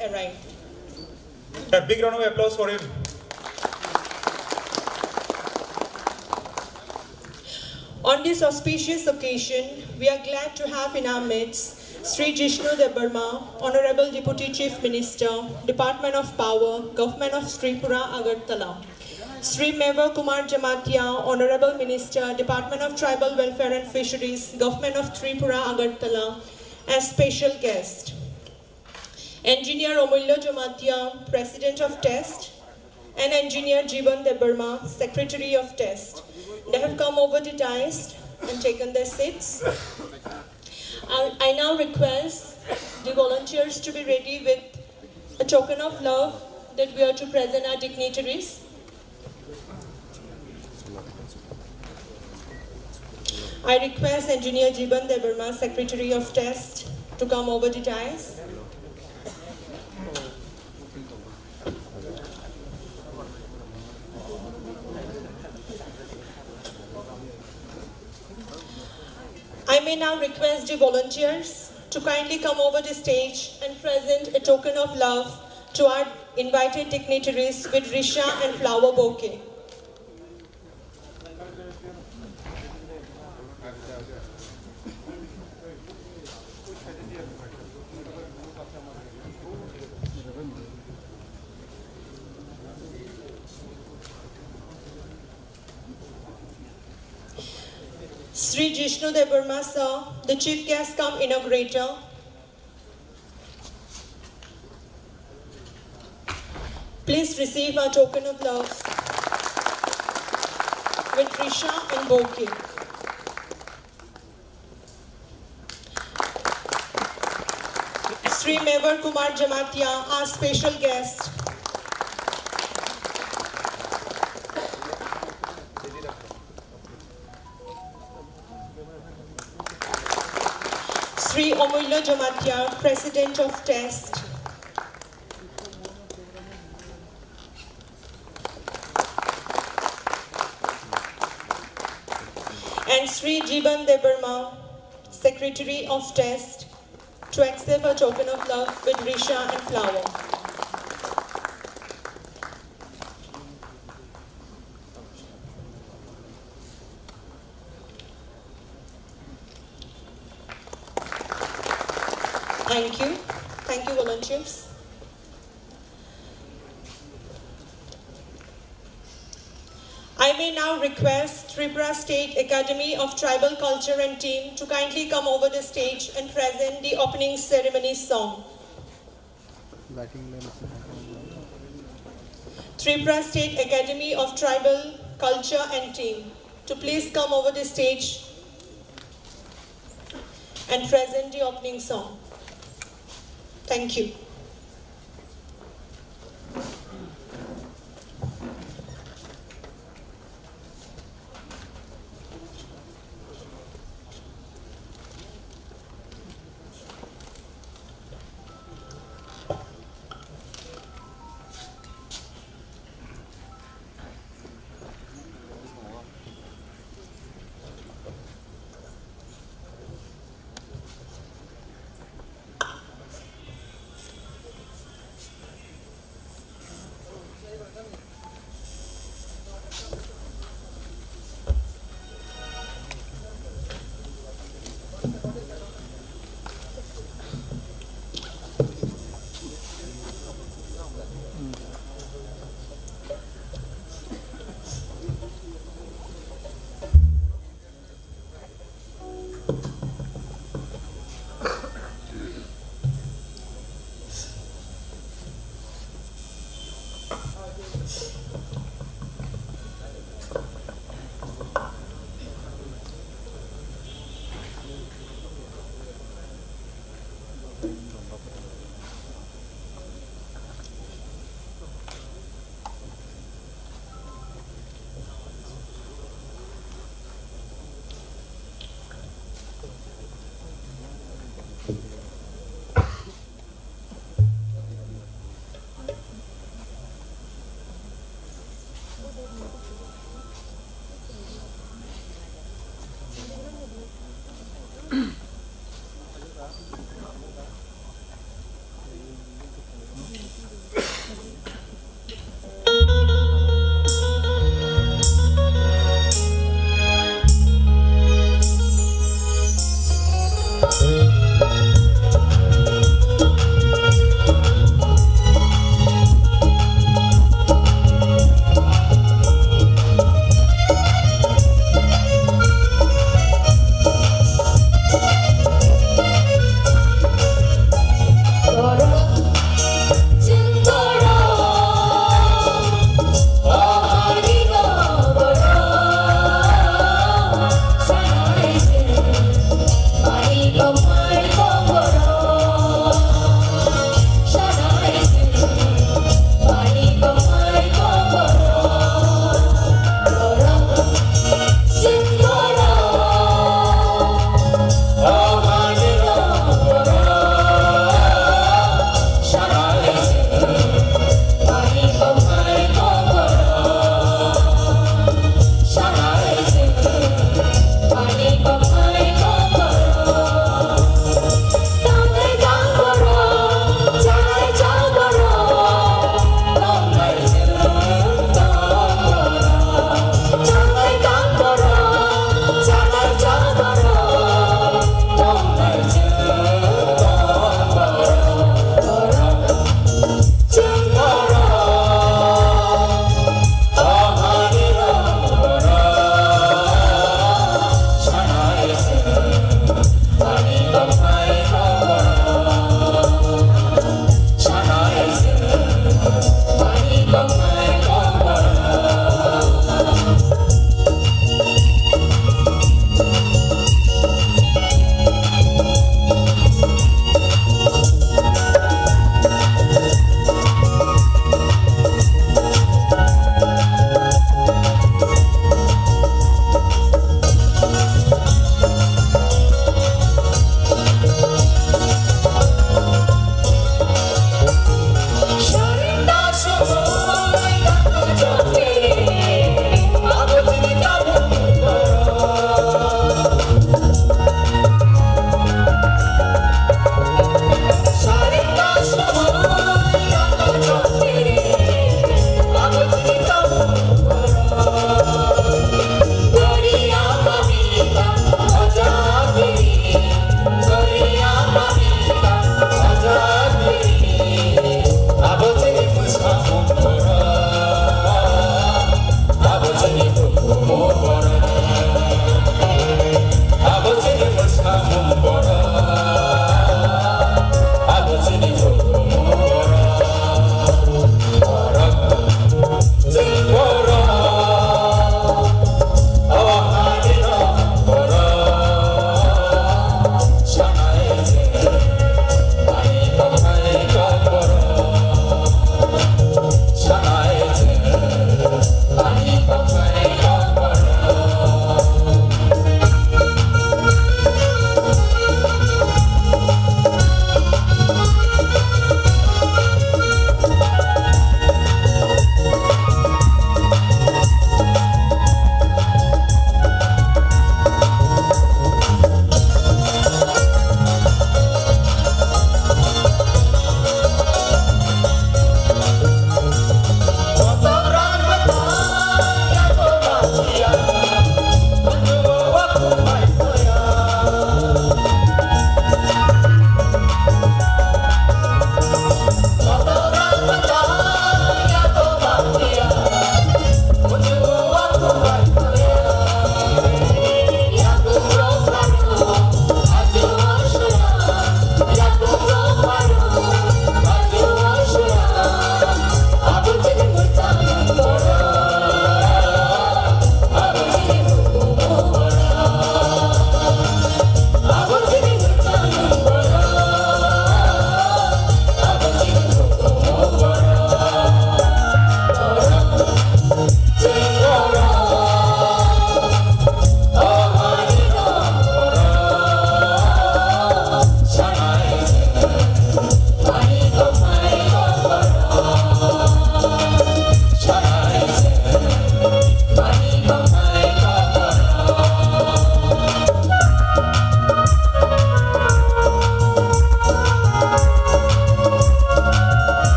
arrived. A big round of applause for him. On this auspicious occasion, we are glad to have in our midst Sri Jishnu Debarma, Honorable Deputy Chief Minister, Department of Power, Government of Tripura, Agartala. Sri Meva Kumar Jamatia, Honorable Minister, Department of Tribal Welfare and Fisheries, Government of Tripura, Agartala, as special guest. Engineer Omulya Jamatia, President of TEST, and Engineer Jiban Debarma, Secretary of TEST. They have come over the dais and taken their seats. I now request the volunteers to be ready with a token of love that we are to present our dignitaries. I request Engineer Jiban Debarma, Secretary of TEST, to come over the dais. I may now request the volunteers to kindly come over the stage and present a token of love to our invited dignitaries with Risha and flower bouquet. Sri Jishnu Debarma sir, the chief guest cum inaugurator. Please receive our token of love with Risha and bouquet. Sri Meva Kumar Jamatia, our special guest. Sri Omulya Jamatia, President of TEST. And Sri Jiban Debarma, Secretary of TEST, to accept a token of love with Risha and flower. Thank you. Thank you, volunteers. I may now request Tripura State Academy of Tribal Culture and team to kindly come over the stage and present the opening ceremony song. Tripura State Academy of Tribal Culture and team to please come over the stage and present the opening song. Thank you.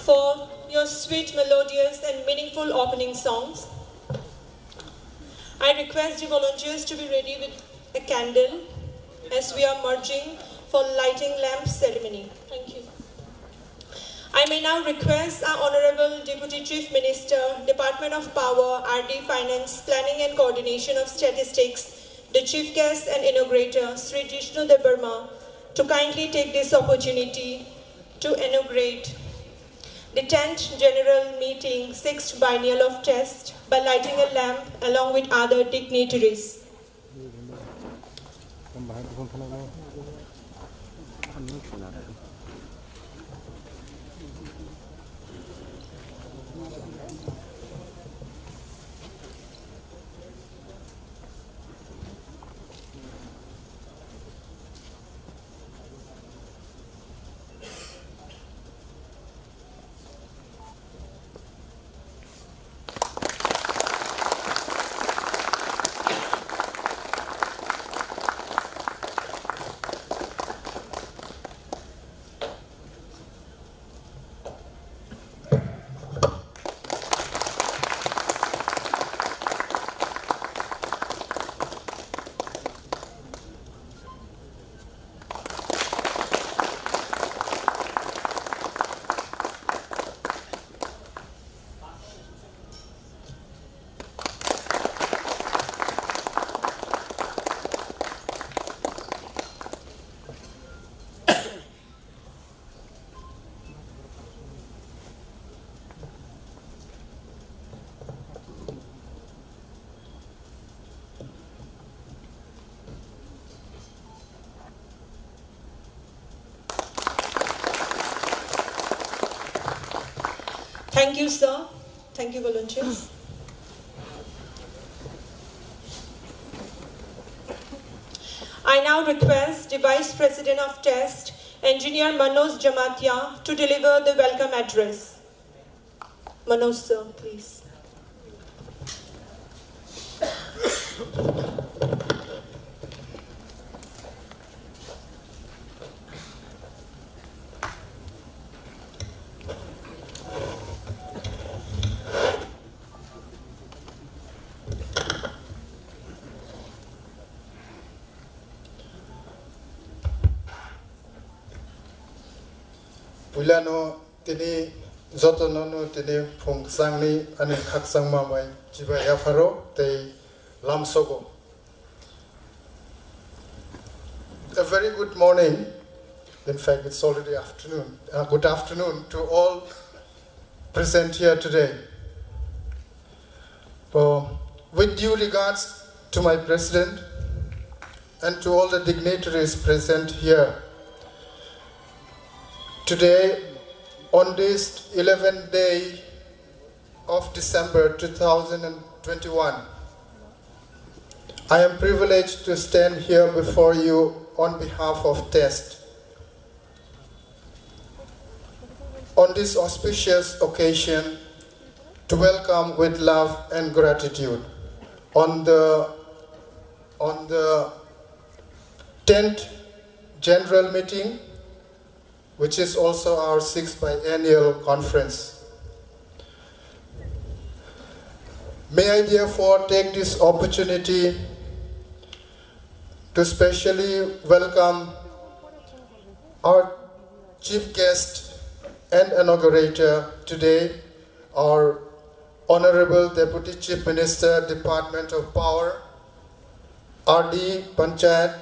for your sweet, melodious and meaningful opening songs. I request the volunteers to be ready with a candle as we are merging for lighting lamp ceremony. Thank you. I may now request our Honorable Deputy Chief Minister, Department of Power, RD Finance, Planning and Coordination of Statistics, the Chief Guest and Inaugurator, Sri Jishnu Debarma, to kindly take this opportunity to inaugurate the 10th General Meeting, 6th Biennial of Test, by lighting a lamp along with other dignitaries. Thank you, sir. Thank you, volunteers. I now request the Vice President of Test, Engineer Manoj Jamatia, to deliver the welcome address. Manoj, sir, please. Ulano tini zotonono tini phongsangni ani khaksangma mai jiba yafaro te lamsogo. A very good morning. In fact, it's already afternoon. Good afternoon to all present here today. With due regards to my president and to all the dignitaries present here, today, on this 11th day of December 2021, I am privileged to stand here before you on behalf of TEST. On this auspicious occasion, to welcome with love and gratitude on the 10th General Meeting, which is also our 6th biennial conference. May I therefore take this opportunity to specially welcome our chief guest and inaugurator today, our Honorable Deputy Chief Minister, Department of Power, RD, Panchayat,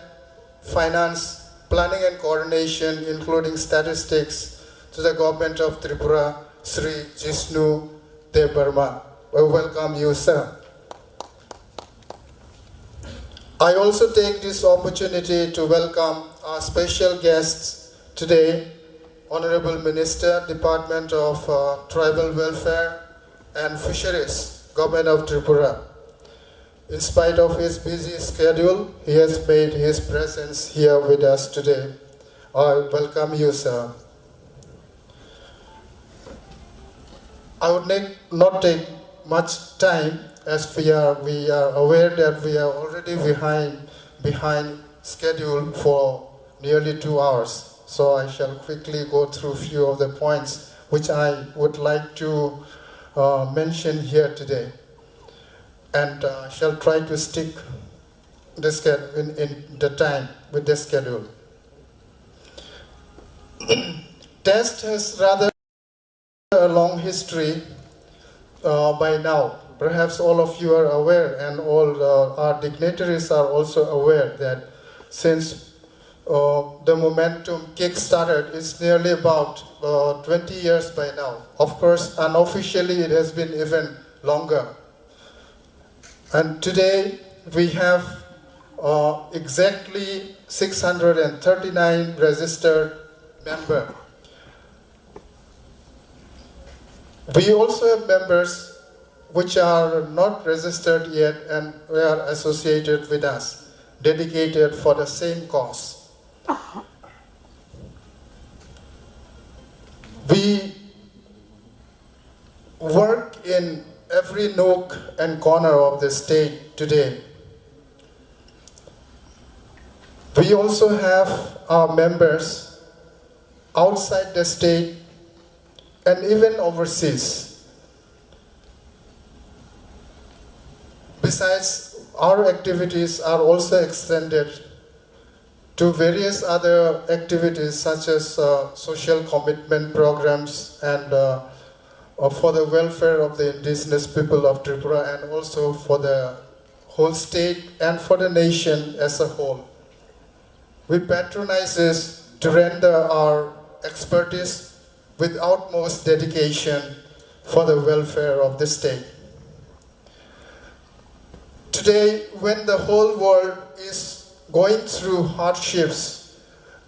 Finance, Planning and Coordination, including Statistics, to the Government of Tripura, Sri Jishnu Debarma. I welcome you, sir. I also take this opportunity to welcome our special guests today, Honorable Minister, Department of Tribal Welfare and Fisheries, Government of Tripura. In spite of his busy schedule, he has made his presence here with us today. I welcome you, sir. I would not take much time, as we are aware that we are already behind schedule for nearly 2 hours. So I shall quickly go through a few of the points which I would like to mention here today, and shall try to stick in the time with the schedule. Test has rather a long history by now. Perhaps all of you are aware, and all our dignitaries are also aware that since the momentum kick-started, it's nearly about 20 years by now. Of course, unofficially it has been even longer. And today we have exactly 639 registered members. We also have members which are not registered yet and were associated with us, dedicated for the same cause. We work in every nook and corner of the state today. We also have our members outside the state and even overseas. Besides, our activities are also extended to various other activities such as social commitment programs and for the welfare of the indigenous people of Tripura, and also for the whole state and for the nation as a whole. We patronize this to render our expertise with utmost dedication for the welfare of the state. Today, when the whole world is going through hardships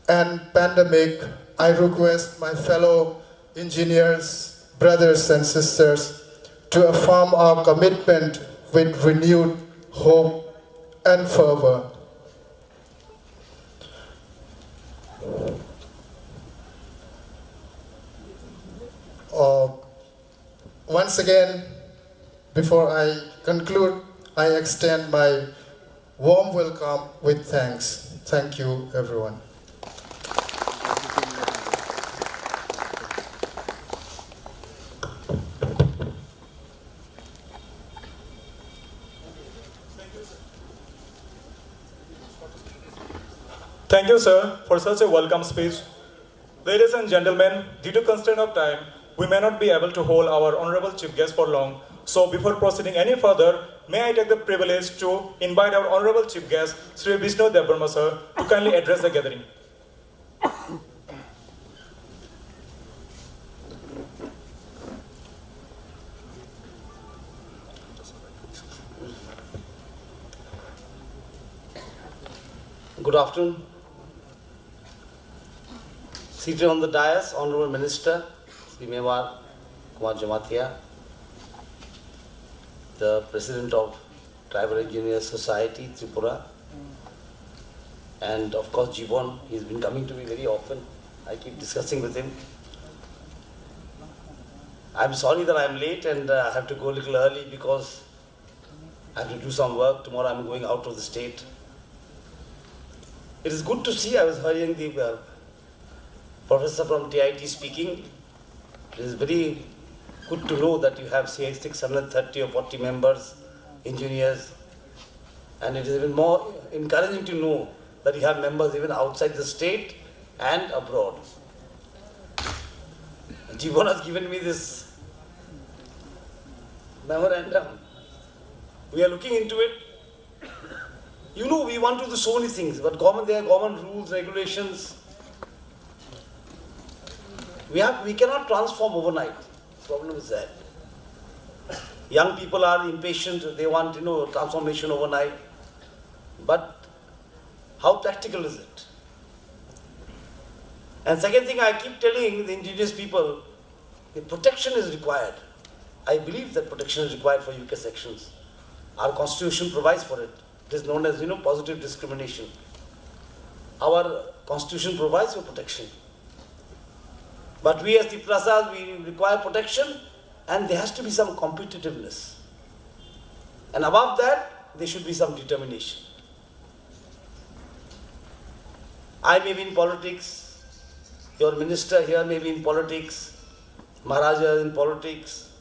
and pandemic, I request my fellow engineers, brothers and sisters, to affirm our commitment with renewed hope and fervor. Once again, before I conclude, I extend my warm welcome with thanks. Thank you, everyone. Thank you, sir, for such a welcome speech. Ladies and gentlemen, due to constraint of time, we may not be able to hold our honorable chief guest for long. So before proceeding any further, may I take the privilege to invite our honorable chief guest, Sri Vishnu Devarma sir, to kindly address the gathering. Good afternoon. Seated on the dais, Honorable Minister, Sri Mewar Kumar Jamatia, the President of Tribal Engineers Society, Tripura, and of course Jibon. He's been coming to me very often. I keep discussing with him. I'm sorry that I'm late and I have to go a little early because I have to do some work. Tomorrow I'm going out of the state. It is good to see. I was hearing the professor from TIT speaking. It is very good to know that you have, say, 630 or 40 members, engineers, and it is even more encouraging to know that you have members even outside the state and abroad. Jivon has given me this memorandum. We are looking into it. You know, we want to do so many things, but there are government rules, regulations. We cannot transform overnight. The problem is that. Young people are impatient, they want, transformation overnight. But how practical is it? And second thing, I keep telling the indigenous people, the protection is required. I believe that protection is required for UK sections. Our constitution provides for it. It is known as, positive discrimination. Our constitution provides for protection. But we as Triprasas, we require protection, and there has to be some competitiveness. And above that, there should be some determination. I may be in politics, your minister here may be in politics, Maharajas in politics.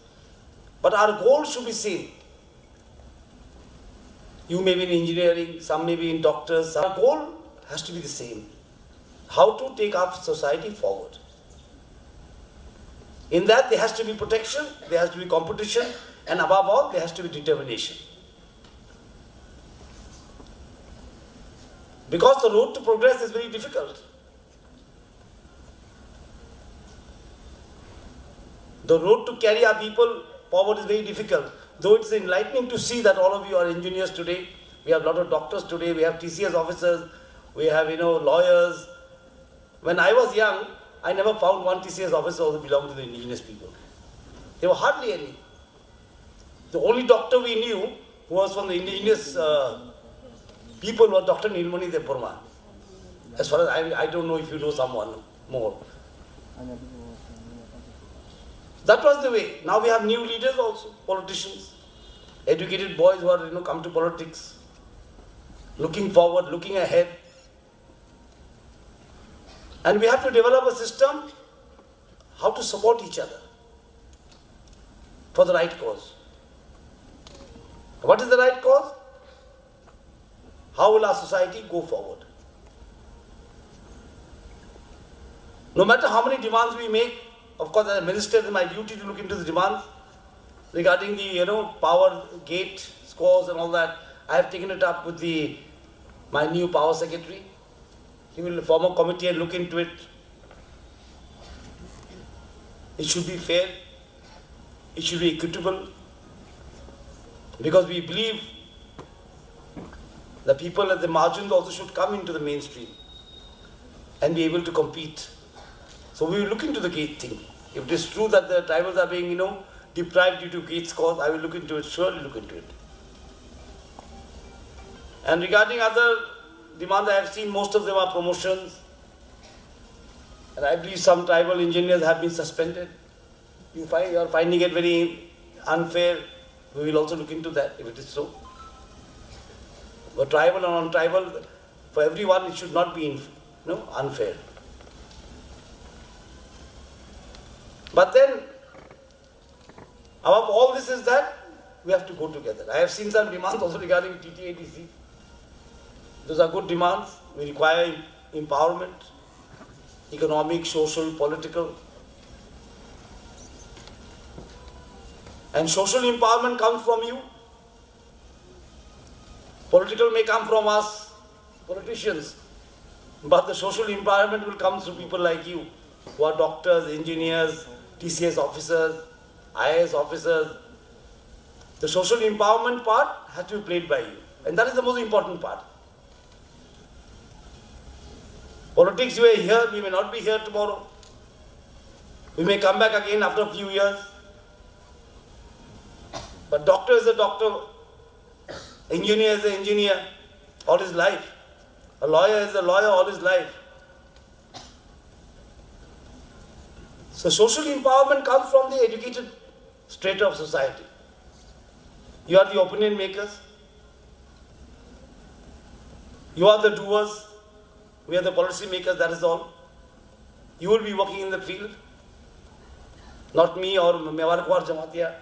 But our goal should be same. You may be in engineering, some may be in doctors. Our goal has to be the same. How to take our society forward. In that there has to be protection, there has to be competition, and above all there has to be determination. Because the road to progress is very difficult. The road to carry our people forward is very difficult. Though it's enlightening to see that all of you are engineers today, we have a lot of doctors today, we have TCS officers, we have lawyers. When I was young, I never found one TCS officer who belonged to the indigenous people. There were hardly any. The only doctor we knew who was from the indigenous people was Dr. Nilmani Dev. As far as I don't know if you know someone more. That was the way. Now we have new leaders also, politicians, educated boys who are come to politics, looking forward, looking ahead. And we have to develop a system how to support each other for the right cause. What is the right cause? How will our society go forward? No matter how many demands we make, of course, as a minister, it is my duty to look into the demands regarding the power gate scores and all that. I have taken it up with my new power secretary. He will form a committee and look into it. It should be fair. It should be equitable. Because we believe the people at the margins also should come into the mainstream and be able to compete. So we will look into the gate thing. If it is true that the tribals are being, deprived due to gate scores, I will look into it, surely look into it. And regarding other demands, I have seen most of them are promotions. And I believe some tribal engineers have been suspended. You are finding it very unfair. We will also look into that, if it is so. But tribal and non-tribal, for everyone, it should not be unfair. But then, above all this is that we have to go together. I have seen some demands also regarding TTADC. Those are good demands. We require empowerment, economic, social, political. And social empowerment comes from you. Political may come from us, politicians. But the social empowerment will come through people like you, who are doctors, engineers, TCS officers, IAS officers. The social empowerment part has to be played by you. And that is the most important part. Politics, you are here, we may not be here tomorrow. We may come back again after a few years. But doctor is a doctor, engineer is an engineer all his life. A lawyer is a lawyer all his life. So social empowerment comes from the educated strata of society. You are the opinion makers. You are the doers. We are the policy makers, that is all. You will be working in the field. Not me or Mewar Kuar Jamatia.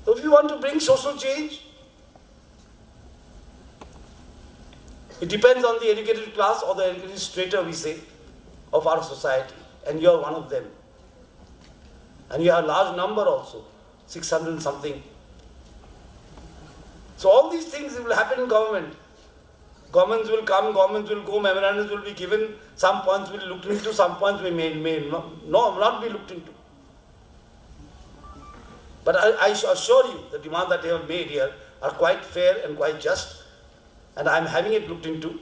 So if you want to bring social change, it depends on the educated class or the educated strata, we say, of our society. And you are one of them. And you have a large number also, 600 and something. So all these things will happen in government. Governments will come, governments will go, memorandums will be given, some points will be looked into, some points may not be looked into. But I assure you, the demands that they have made here are quite fair and quite just. And I am having it looked into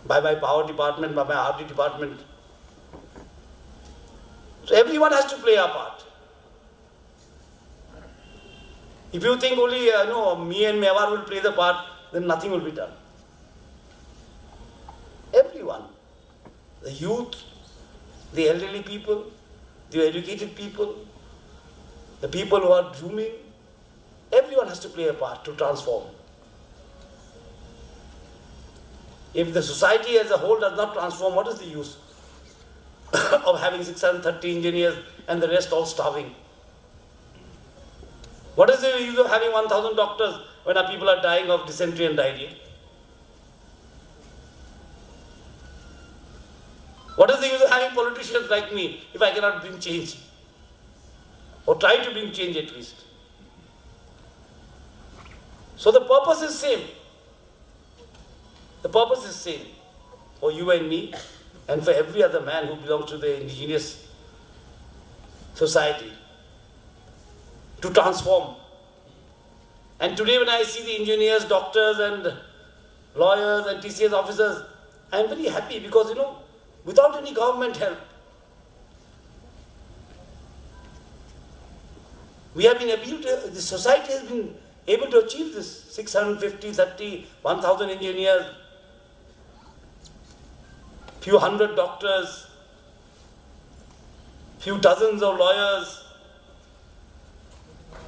by my power department, by my RD department. So everyone has to play a part. If you think only me and Mewar will play the part, then nothing will be done. Everyone, the youth, the elderly people, the educated people, the people who are dreaming, everyone has to play a part to transform. If the society as a whole does not transform, what is the use? of having 630 engineers and the rest all starving? What is the use of having 1,000 doctors when our people are dying of dysentery and diarrhea? What is the use of having politicians like me if I cannot bring change? Or try to bring change at least. So the purpose is same. The purpose is same for you and me and for every other man who belongs to the indigenous society to transform. And today when I see the engineers, doctors and lawyers and TCS officers, I am very happy because, without any government help, we have been able to, the society has been able to achieve this 650, 30, 1,000 engineers, few hundred doctors, few dozens of lawyers.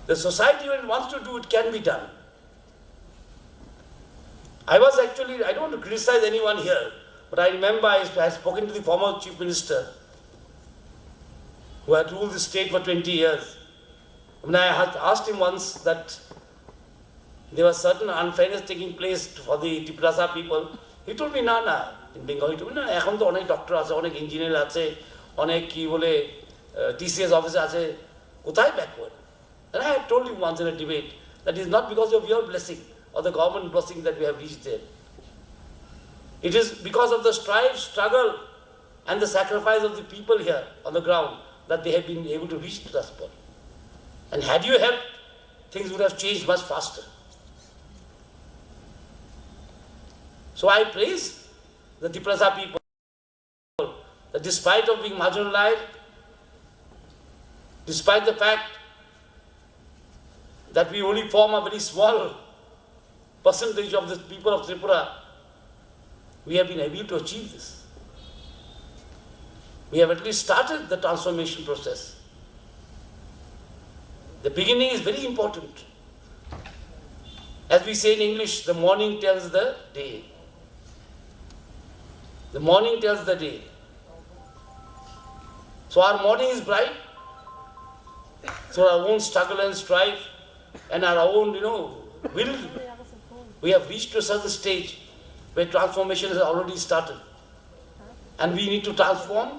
The society, when it wants to do it, can be done. I don't want to criticize anyone here, but I remember I had spoken to the former Chief Minister who had ruled the state for 20 years. When I had asked him once that there was certain unfairness taking place for the Tripura people, he told me, na, in Bengal, he told me, এখন তো অনেক doctor আছে, অনেক engineer আছে, অনেক কি বলে TCS officer আছে, কোথায় backward? And I had told him once in a debate that it is not because of your blessing or the government blessing that we have reached there. It is because of the strive, struggle and the sacrifice of the people here on the ground that they have been able to reach to that spot. And had you helped, things would have changed much faster. So I praise the Tripura people that despite of being marginalized, despite the fact that we only form a very small percentage of the people of Tripura, we have been able to achieve this. We have at least started the transformation process. The beginning is very important. As we say in English, the morning tells the day. The morning tells the day. So our morning is bright. So our own struggle and strife and our own, will, we have reached to such a stage where transformation has already started. And we need to transform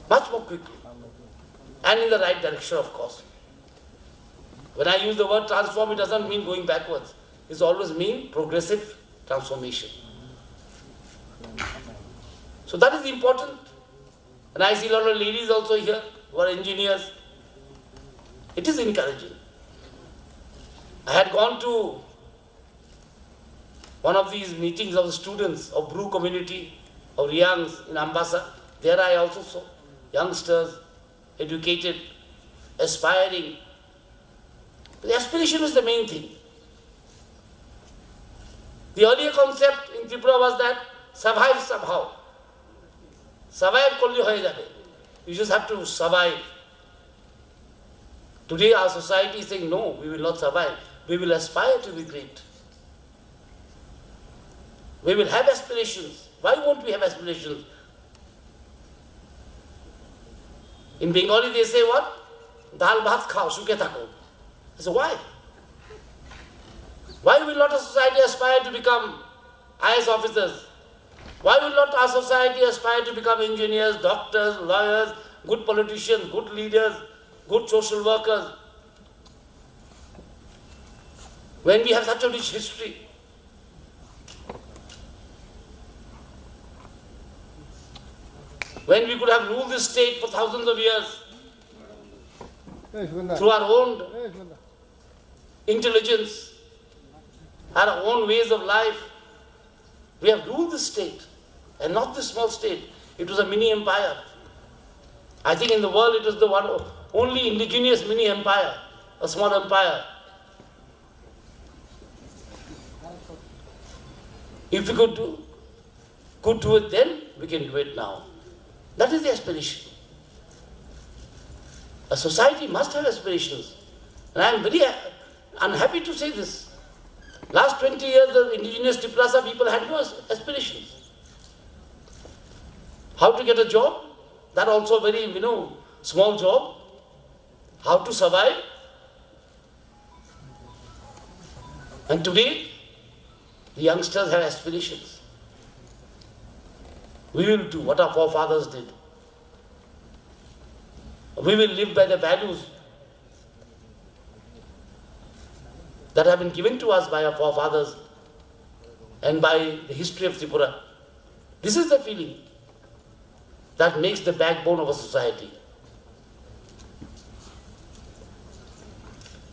much more quickly. And in the right direction, of course. When I use the word transform, it doesn't mean going backwards. It always means progressive transformation. So that is important. And I see a lot of ladies also here who are engineers. It is encouraging. I had gone to one of these meetings of the students of Bru community of Riyangs in Ambassa. There I also saw youngsters, educated, aspiring. The aspiration is the main thing. The earlier concept in Tripura was that survive somehow. Survive korle hoye jabe. You just have to survive. Today our society is saying, no, we will not survive. We will aspire to be great. We will have aspirations. Why won't we have aspirations? In Bengali they say what? Dal bhat khao, sukhe thako. I say, why? Why will not a society aspire to become IAS officers? Why will not our society aspire to become engineers, doctors, lawyers, good politicians, good leaders, good social workers? When we have such a rich history. When we could have ruled this state for thousands of years through our own intelligence, our own ways of life, we have ruled this state, and not this small state. It was a mini empire. I think in the world it was the only indigenous mini empire, a small empire. If we could do it then, we can do it now. That is the aspiration. A society must have aspirations. And I am very unhappy to say this. Last 20 years, the indigenous Tripura people had no aspirations. How to get a job? That also very, small job. How to survive? And today, the youngsters have aspirations. We will do what our forefathers did. We will live by the values that have been given to us by our forefathers and by the history of Tripura. This is the feeling that makes the backbone of a society.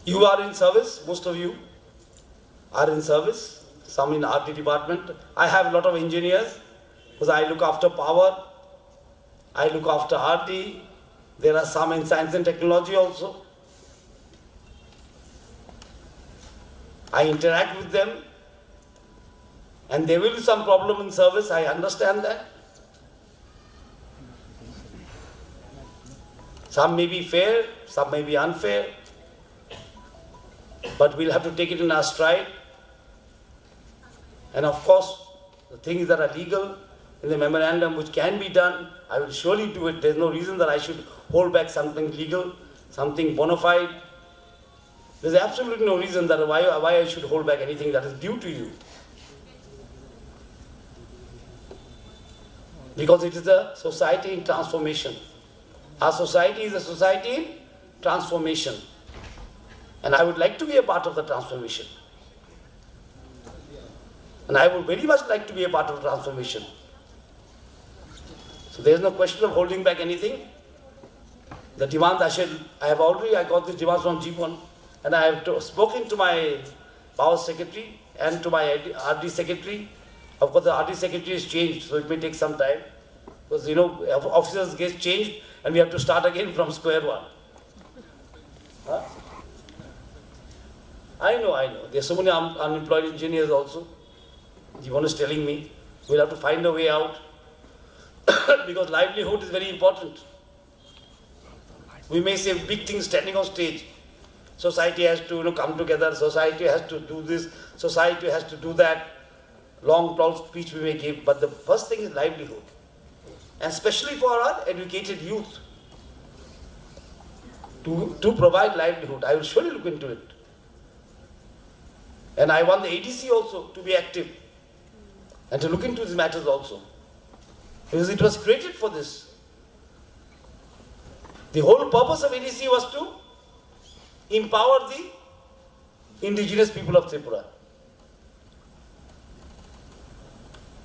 You are in service, most of you are in service, some in RT department. I have a lot of engineers because I look after power, I look after RT, there are some in science and technology also. I interact with them and there will be some problem in service, I understand that. Some may be fair, some may be unfair, but we'll have to take it in our stride. And of course, the things that are legal in the memorandum which can be done, I will surely do it. There's no reason that I should hold back something legal, something bona fide. There's absolutely no reason that why I should hold back anything that is due to you. Because it is a society in transformation. Our society is a society in transformation. And I would like to be a part of the transformation. And I would very much like to be a part of the transformation. So there is no question of holding back anything. The demands I got the demands from G1 and I have spoken to my power secretary and to my RD secretary. Of course, the RD secretary has changed, so it may take some time. Because, officers get changed and we have to start again from square one. Huh? I know. There are so many unemployed engineers also. G1 is telling me we'll have to find a way out because livelihood is very important. We may say big things standing on stage. Society has to come together, society has to do this, society has to do that. Long, tall speech we may give, but the first thing is livelihood. And especially for our educated youth, to provide livelihood. I will surely look into it. And I want the ADC also to be active and to look into these matters also. Because it was created for this. The whole purpose of ADC was to empower the indigenous people of Tripura.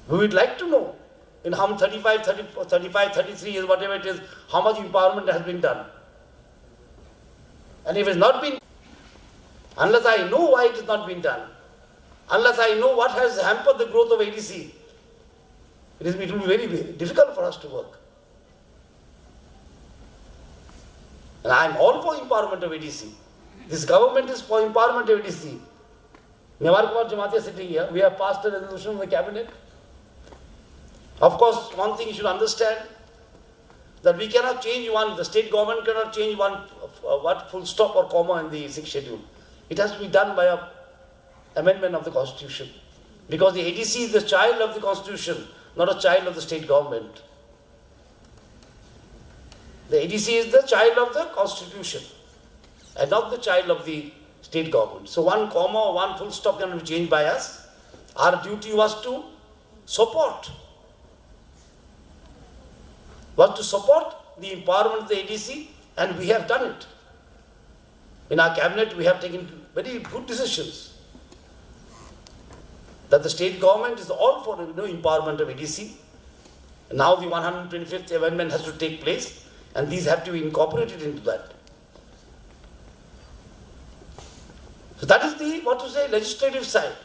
We would like to know in how 33 years, whatever it is, how much empowerment has been done. And if it has not been, unless I know why it has not been done, unless I know what has hampered the growth of ADC, it will be very, very difficult for us to work. And I am all for empowerment of ADC. This government is for empowerment of ADC. Newar Kumar Jamatia is sitting here. We have passed a resolution in the cabinet. Of course, one thing you should understand, that we cannot change the state government cannot change full stop or comma in the 6th schedule. It has to be done by an amendment of the constitution. Because the ADC is the child of the constitution, not a child of the state government. The ADC is the child of the constitution and not the child of the state government. So one comma or one full stop cannot be changed by us. Our duty was to support the empowerment of the ADC, and we have done it. In our cabinet, we have taken very good decisions. That the state government is all for empowerment of ADC. Now the 125th amendment has to take place, and these have to be incorporated into that. So that is the, legislative side.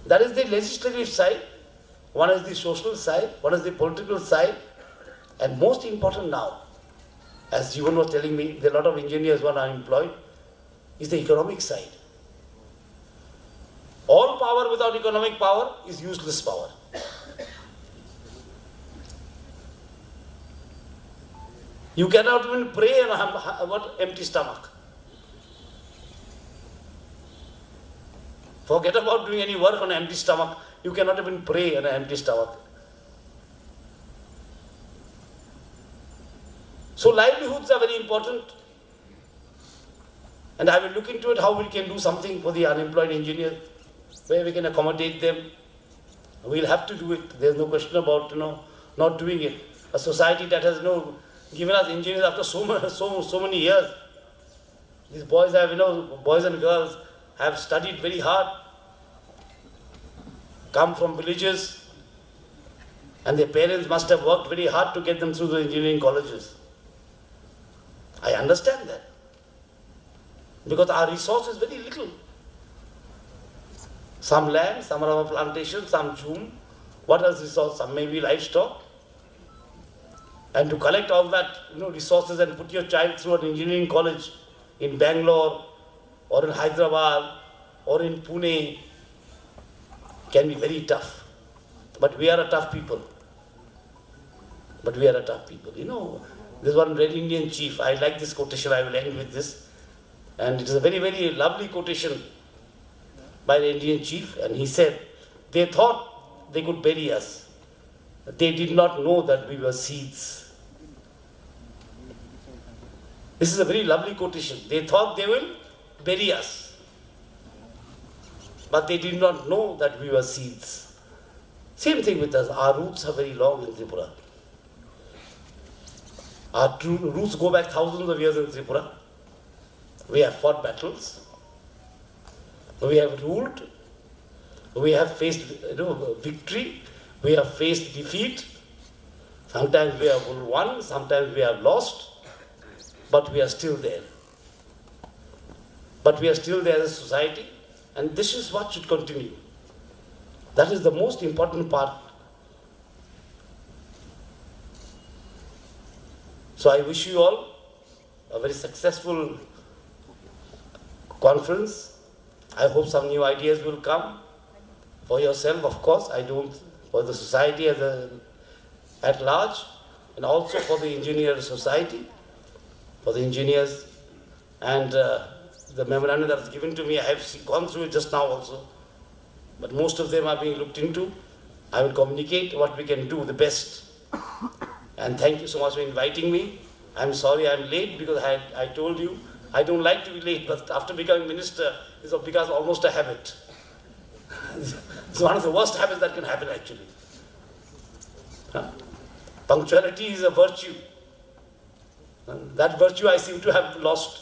That is the legislative side. One is the social side, one is the political side, and most important now, as Jivan was telling me, there are a lot of engineers who are unemployed, is the economic side. All power without economic power is useless power. You cannot even pray on empty stomach. Forget about doing any work on an empty stomach. You cannot even pray on an empty stomach. So livelihoods are very important. And I will look into it how we can do something for the unemployed engineers, where we can accommodate them. We'll have to do it. There's no question about not doing it. A society that has given us engineers after so many years. These boys have boys and girls have studied very hard, come from villages, and their parents must have worked very hard to get them through the engineering colleges. I understand that. Because our resource is very little. Some land, some rubber plantation, some jhum. What else resource? Some maybe livestock. And to collect all that resources and put your child through an engineering college in Bangalore or in Hyderabad or in Pune can be very tough. But we are a tough people. There's one Red Indian chief. I like this quotation. I will end with this. And it is a very, very lovely quotation by the Indian chief. And he said, they thought they could bury us. They did not know that we were seeds. This is a very lovely quotation. They thought they will bury us. But they did not know that we were seeds. Same thing with us. Our roots are very long in Tripura. Our roots go back thousands of years in Tripura. We have fought battles. We have ruled. We have faced victory. We have faced defeat. Sometimes we have won, sometimes we have lost. But we are still there. But we are still there as a society. And this is what should continue. That is the most important part. So I wish you all a very successful conference. I hope some new ideas will come for yourself, of course. For the society at large, and also for the engineer society, for the engineers. And the memorandum that is given to me, I have gone through it just now also. But most of them are being looked into. I will communicate what we can do the best. And thank you so much for inviting me. I'm sorry I'm late because I told you I don't like to be late, but after becoming minister, it's become almost a habit. It's one of the worst habits that can happen actually. Punctuality is a virtue. That virtue I seem to have lost.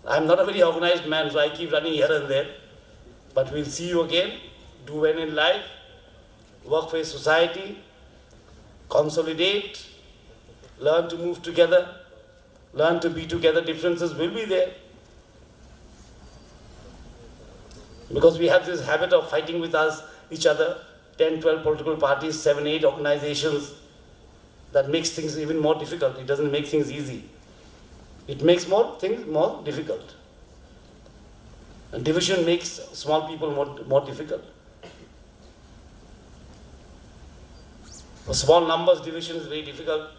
I'm not a very organized man, so I keep running here and there. But we'll see you again. Do well in life. Work for your society. Consolidate. Learn to move together. Learn to be together. Differences will be there. Because we have this habit of fighting with each other. 10, 12 political parties, 7, 8 organizations. That makes things even more difficult. It doesn't make things easy. It makes things more difficult. And division makes small people more difficult. For small numbers, division is very difficult.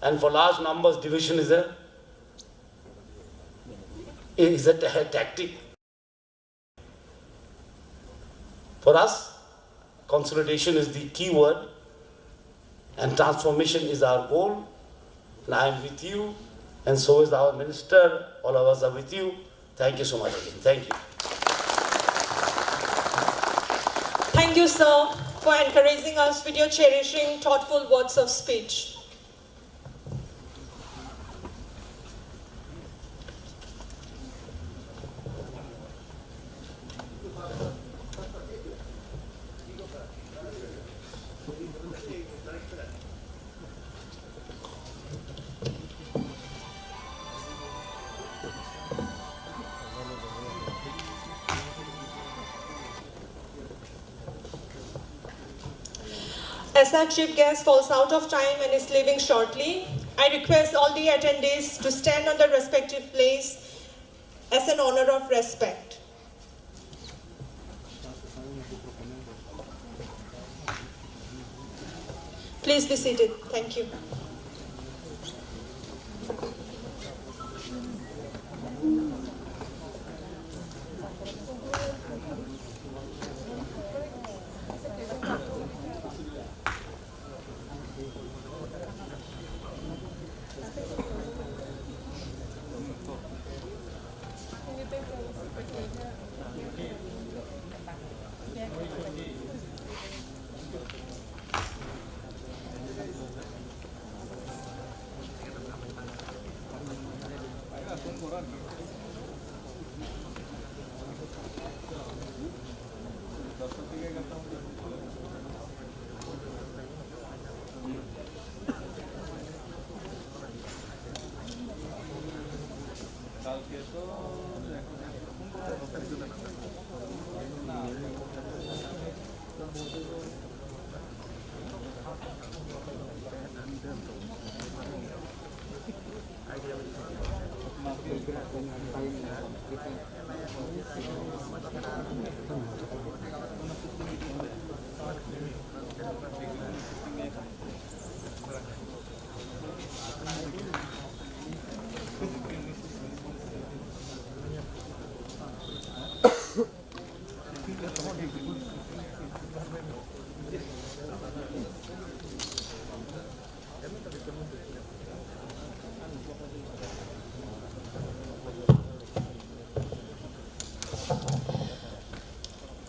And for large numbers, division is a tactic. For us, consolidation is the key word. And transformation is our goal. And I am with you. And so is our minister. All of us are with you. Thank you so much again. Thank you. Thank you, sir, for encouraging us with your cherishing, thoughtful words of speech. As our chief guest falls out of time and is leaving shortly, I request all the attendees to stand on their respective place as an honor of respect. Please be seated. Thank you.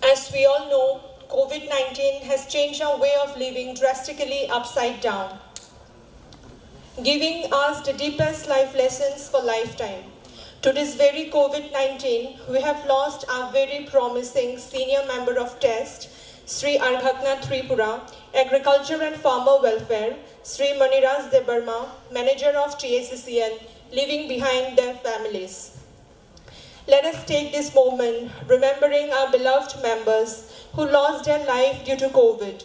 As we all know, COVID-19 has changed our way of living drastically upside down, giving us the deepest life lessons for lifetime. To this very COVID-19, we have lost our very promising senior member of TEST, Sri Untitled Tripura, Agriculture and Farmer Welfare, Sri Honoraries Debarma, Manager of TACCN, leaving behind their families. Let us take this moment remembering our beloved members who lost their life due to COVID.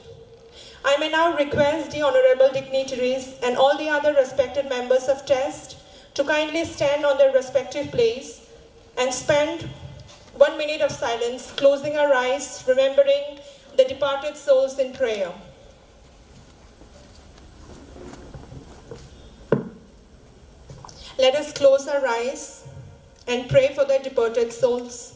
I may now request the honorable dignitaries and all the other respected members of TEST to kindly stand on their respective place and spend 1 minute of silence, closing our eyes, remembering the departed souls in prayer. Let us close our eyes and pray for their departed souls.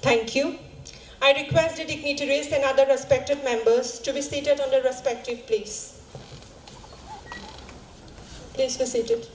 Thank you. I request the dignitaries and other respected members to be seated on their respective place. Please be seated.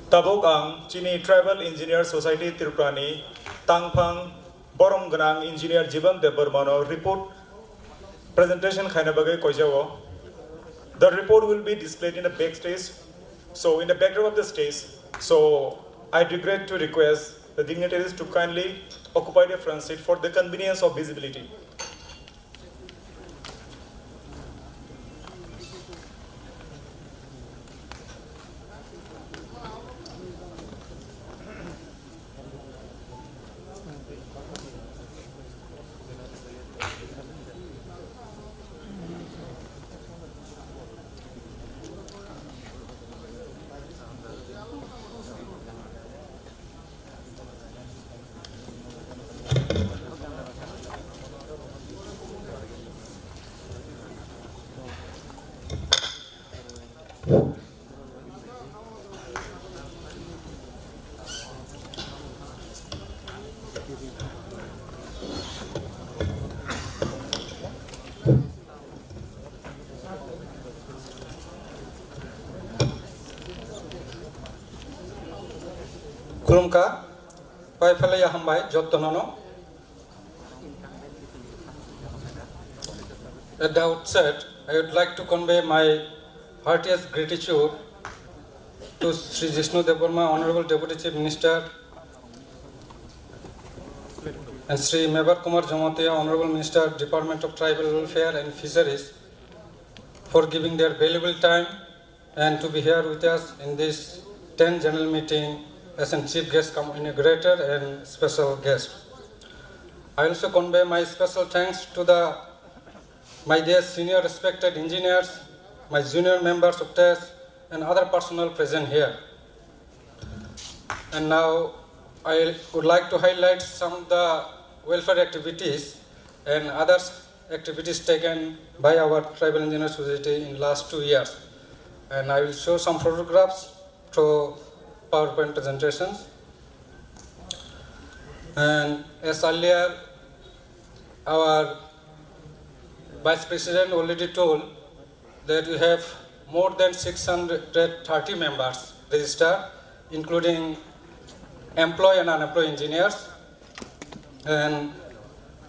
Tabok ang Chini Tribal Engineer Society Tirupani Tangpang Borom Ganang Engineer Jiban Debarmano report presentation Khainabagai Kojawo. The report will be displayed in the backstage. So in the background of the stage. So I regret to request the dignitaries to kindly occupy the front seat for the convenience of visibility. Kurumka, Paifalaya Hambai, Jotonono. At the outset, I would like to convey my heartiest gratitude to Sri Jishnu Devarma, Honorable Deputy Chief Minister, and Sri Mebar Kumar Jamatia, Honorable Minister, Department of Tribal Welfare and Fisheries, for giving their valuable time and to be here with us in this 10th General Meeting as a Chief Guest Inaugurator and Special Guest. I also convey my special thanks to my dear senior respected engineers, my junior members of TES, and other personnel present here. And now I would like to highlight some of the welfare activities and other activities taken by our Tribal Engineer Society in the last 2 years. And I will show some photographs through PowerPoint presentations. And as earlier, our Vice President already told that we have more than 630 members registered, including employed and unemployed engineers. And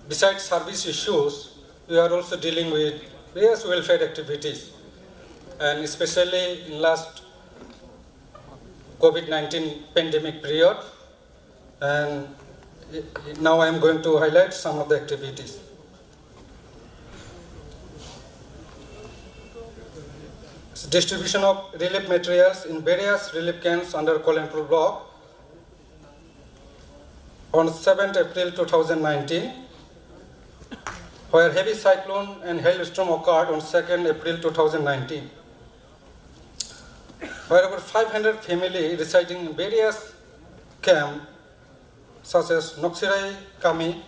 besides service issues, we are also dealing with various welfare activities. And especially in last COVID-19 pandemic period. And now I am going to highlight some of the activities. Distribution of relief materials in various relief camps under Kolenpur block on 7th April 2019, where heavy cyclone and hailstorm occurred on 2nd April 2019. Where over 500 families residing in various camps such as Noksirai Kami,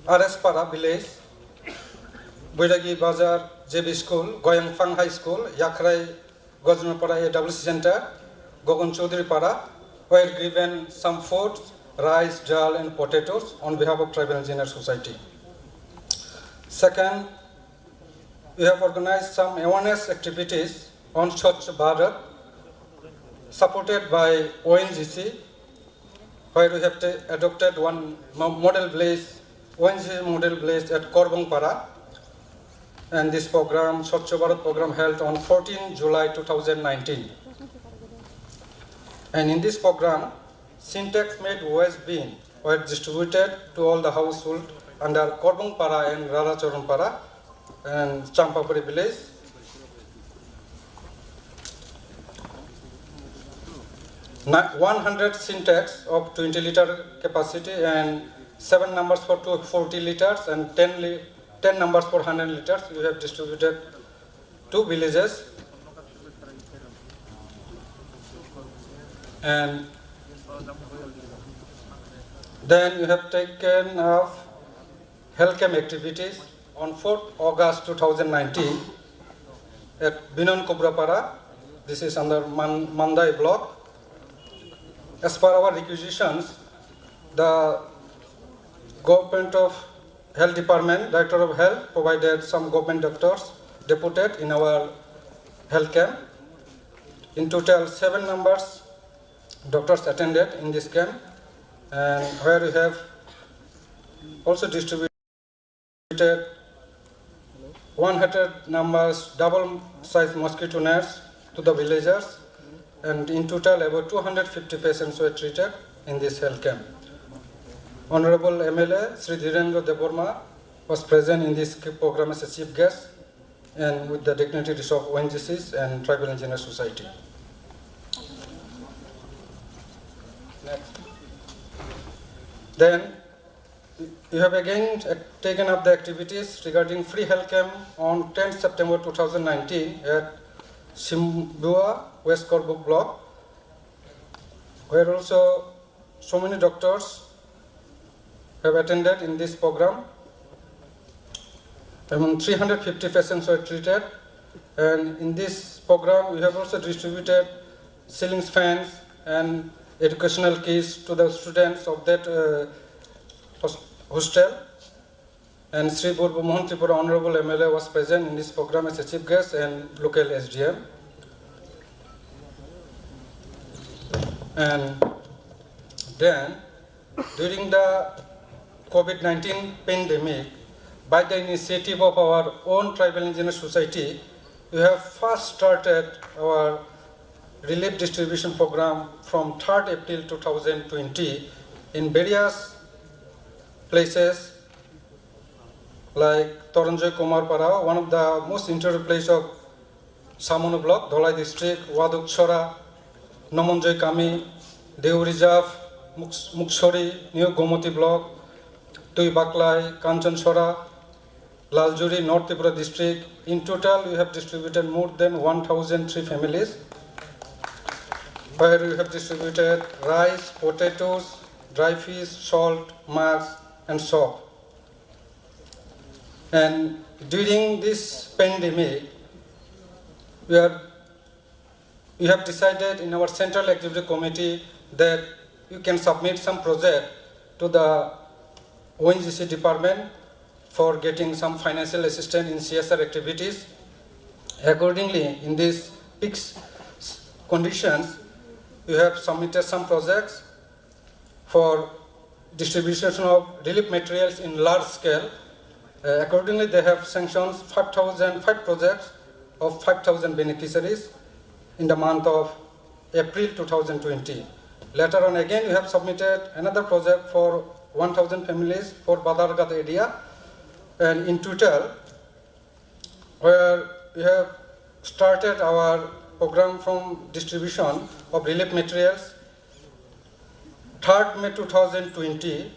Arespara village, Buiragi Bazar JB School, Goyangfang High School, Yakrai Gojnapara AWC Center, Gogon Chaudhary Para, were given some food, rice, dal and potatoes on behalf of Tribal Engineer Society. Second, we have organized some awareness activities on Swachh Bharat, supported by ONGC, where we have adopted one model village, ONGC model village at Korbongpara. And this program, Swachh Bharat program, held on 14 July 2019. And in this program, syntax made waste bin were distributed to all the households under Korbongpara and Radhacharanpara and Champapuri village. 100 syntax of 20 liter capacity and 7 numbers for 40 liters and 10 numbers for 100 liters we have distributed to villages. And then we have taken up health camp activities on 4th August 2019 at Binon Kobrapara. This is under Mandai block. As per our requisitions, the Government of Health Department, Director of Health, provided some government doctors deputed in our health camp. In total, 7 numbers doctors attended in this camp, and where we have also distributed 100 numbers double-sized mosquito nets to the villagers, and in total about 250 patients were treated in this health camp. Honorable MLA Sri Dhirendra Deborma was present in this program as a chief guest and with the dignitaries of ONGCs and Tribal Engineer Society. Next. Then you have again taken up the activities regarding free health camp on 10th September 2019 at Simbua, West Korbuk block, where also so many doctors have attended in this program. Around 350 patients were treated, and in this program we have also distributed ceiling fans and educational kits to the students of that hostel. And Sri Salbrumni Tripura Honorable MLA was present in this program as a chief guest and local SDM. And then during the COVID-19 pandemic, by the initiative of our own Tribal Engineer Society, we have first started our relief distribution program from 3rd April 2020 in various places like Toranjoy Kumarpara, one of the most interior place of Samunu block, Dholai district, Waduk Chora, Namonjoy Kami, Deurijaf, Mukshori, New Gomoti block, Tui Baklai, Kanchan Chora, Laljuri, North Tripura district. In total, we have distributed more than 1,003 families, where we have distributed rice, potatoes, dry fish, salt, mask, and soap. And during this pandemic, we have decided in our Central Executive Committee that you can submit some project to the ONGC department for getting some financial assistance in CSR activities. Accordingly, in these peak conditions, we have submitted some projects for distribution of relief materials in large scale. Accordingly, they have sanctioned 5 projects of 5,000 beneficiaries in the month of April 2020. Later on again, we have submitted another project for 1,000 families for Badargat area. And in total, where we have started our program from distribution of relief materials 3rd May 2020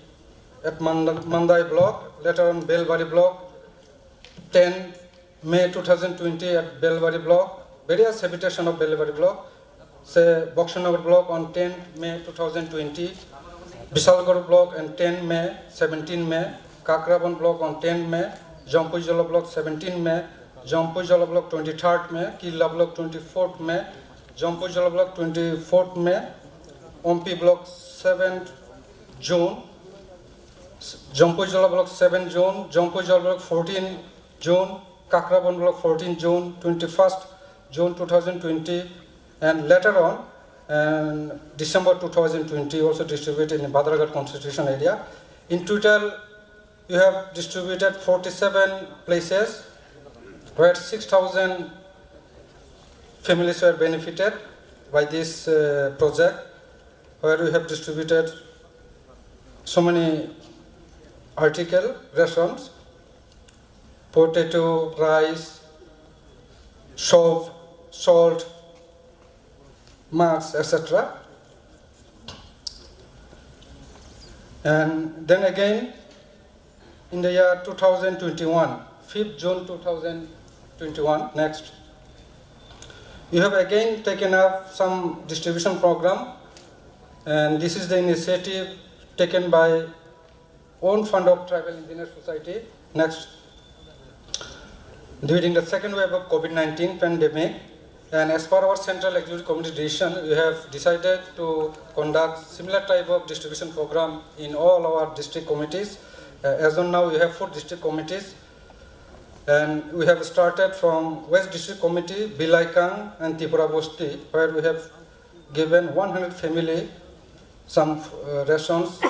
at Mandai block, later on Belbari block, 10 May 2020 at Belbari block, various habitation of Belbari block, say Boxanagar block on 10 May 2020, Bisalgarh block on 10 May, 17 May, Kakraban block on 10 May, Jampujala block 17 May, Jampujala block 23rd May, Killa block 24th May, Jampujala block 24th May, Ompi block 7th June, Jampujala block 7 June, Jampujala block 14 June, Kakraban block 14 June, 21st June 2020, and later on, December 2020, also distributed in Badragat constitution area. In total, we have distributed 47 places where 6,000 families were benefited by this project, where we have distributed so many article rations, potato, rice, soap, salt, masks, etc. And then again, in the year 2021, 5th June 2021, next, we have again taken up some distribution program, and this is the initiative taken by own fund of Tribal Engineer Society. Next, during the second wave of COVID-19 pandemic, and as per our Central Executive Committee decision, we have decided to conduct similar type of distribution program in all our district committees. As of now, we have 4 district committees, and we have started from West District Committee, Bilaikang and Tripura Bosti, where we have given 100 family some rations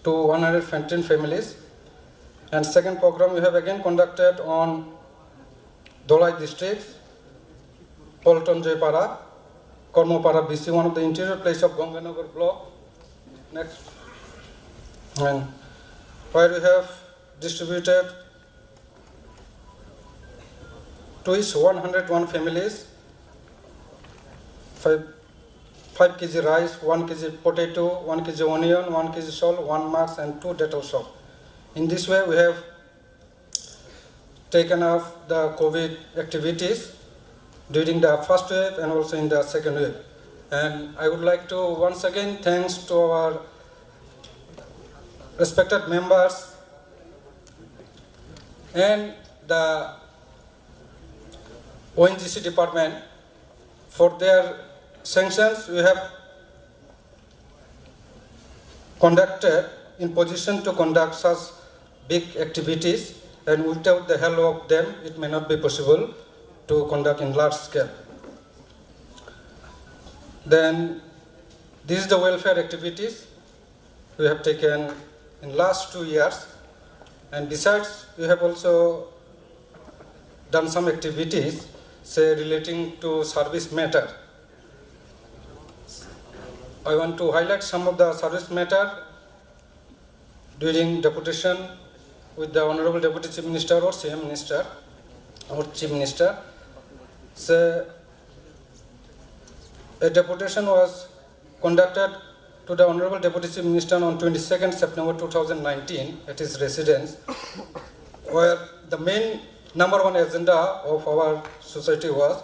to 115 families. And second program we have again conducted on Dholai district, Polton Joypara, Kormopara BC, one of the interior place of Ganganagar block. Next. And where we have distributed to each 101 families 5 kg rice, 1 kg potato, 1 kg onion, 1 kg salt, 1 max and 2 Dettol soap. In this way we have taken off the COVID activities during the first wave and also in the second wave. And I would like to once again thanks to our respected members and the ONGC department for their sanctions. We have conducted in position to conduct such big activities, and without the help of them it may not be possible to conduct in large scale. Then this is the welfare activities we have taken in last 2 years, and besides we have also done some activities say relating to service matter. I want to highlight some of the service matter during deputation with the Honorable Deputy Chief Minister or CM Minister or Chief Minister. So, a deputation was conducted to the Honorable Deputy Chief Minister on 22nd September 2019 at his residence, where the main number one agenda of our society was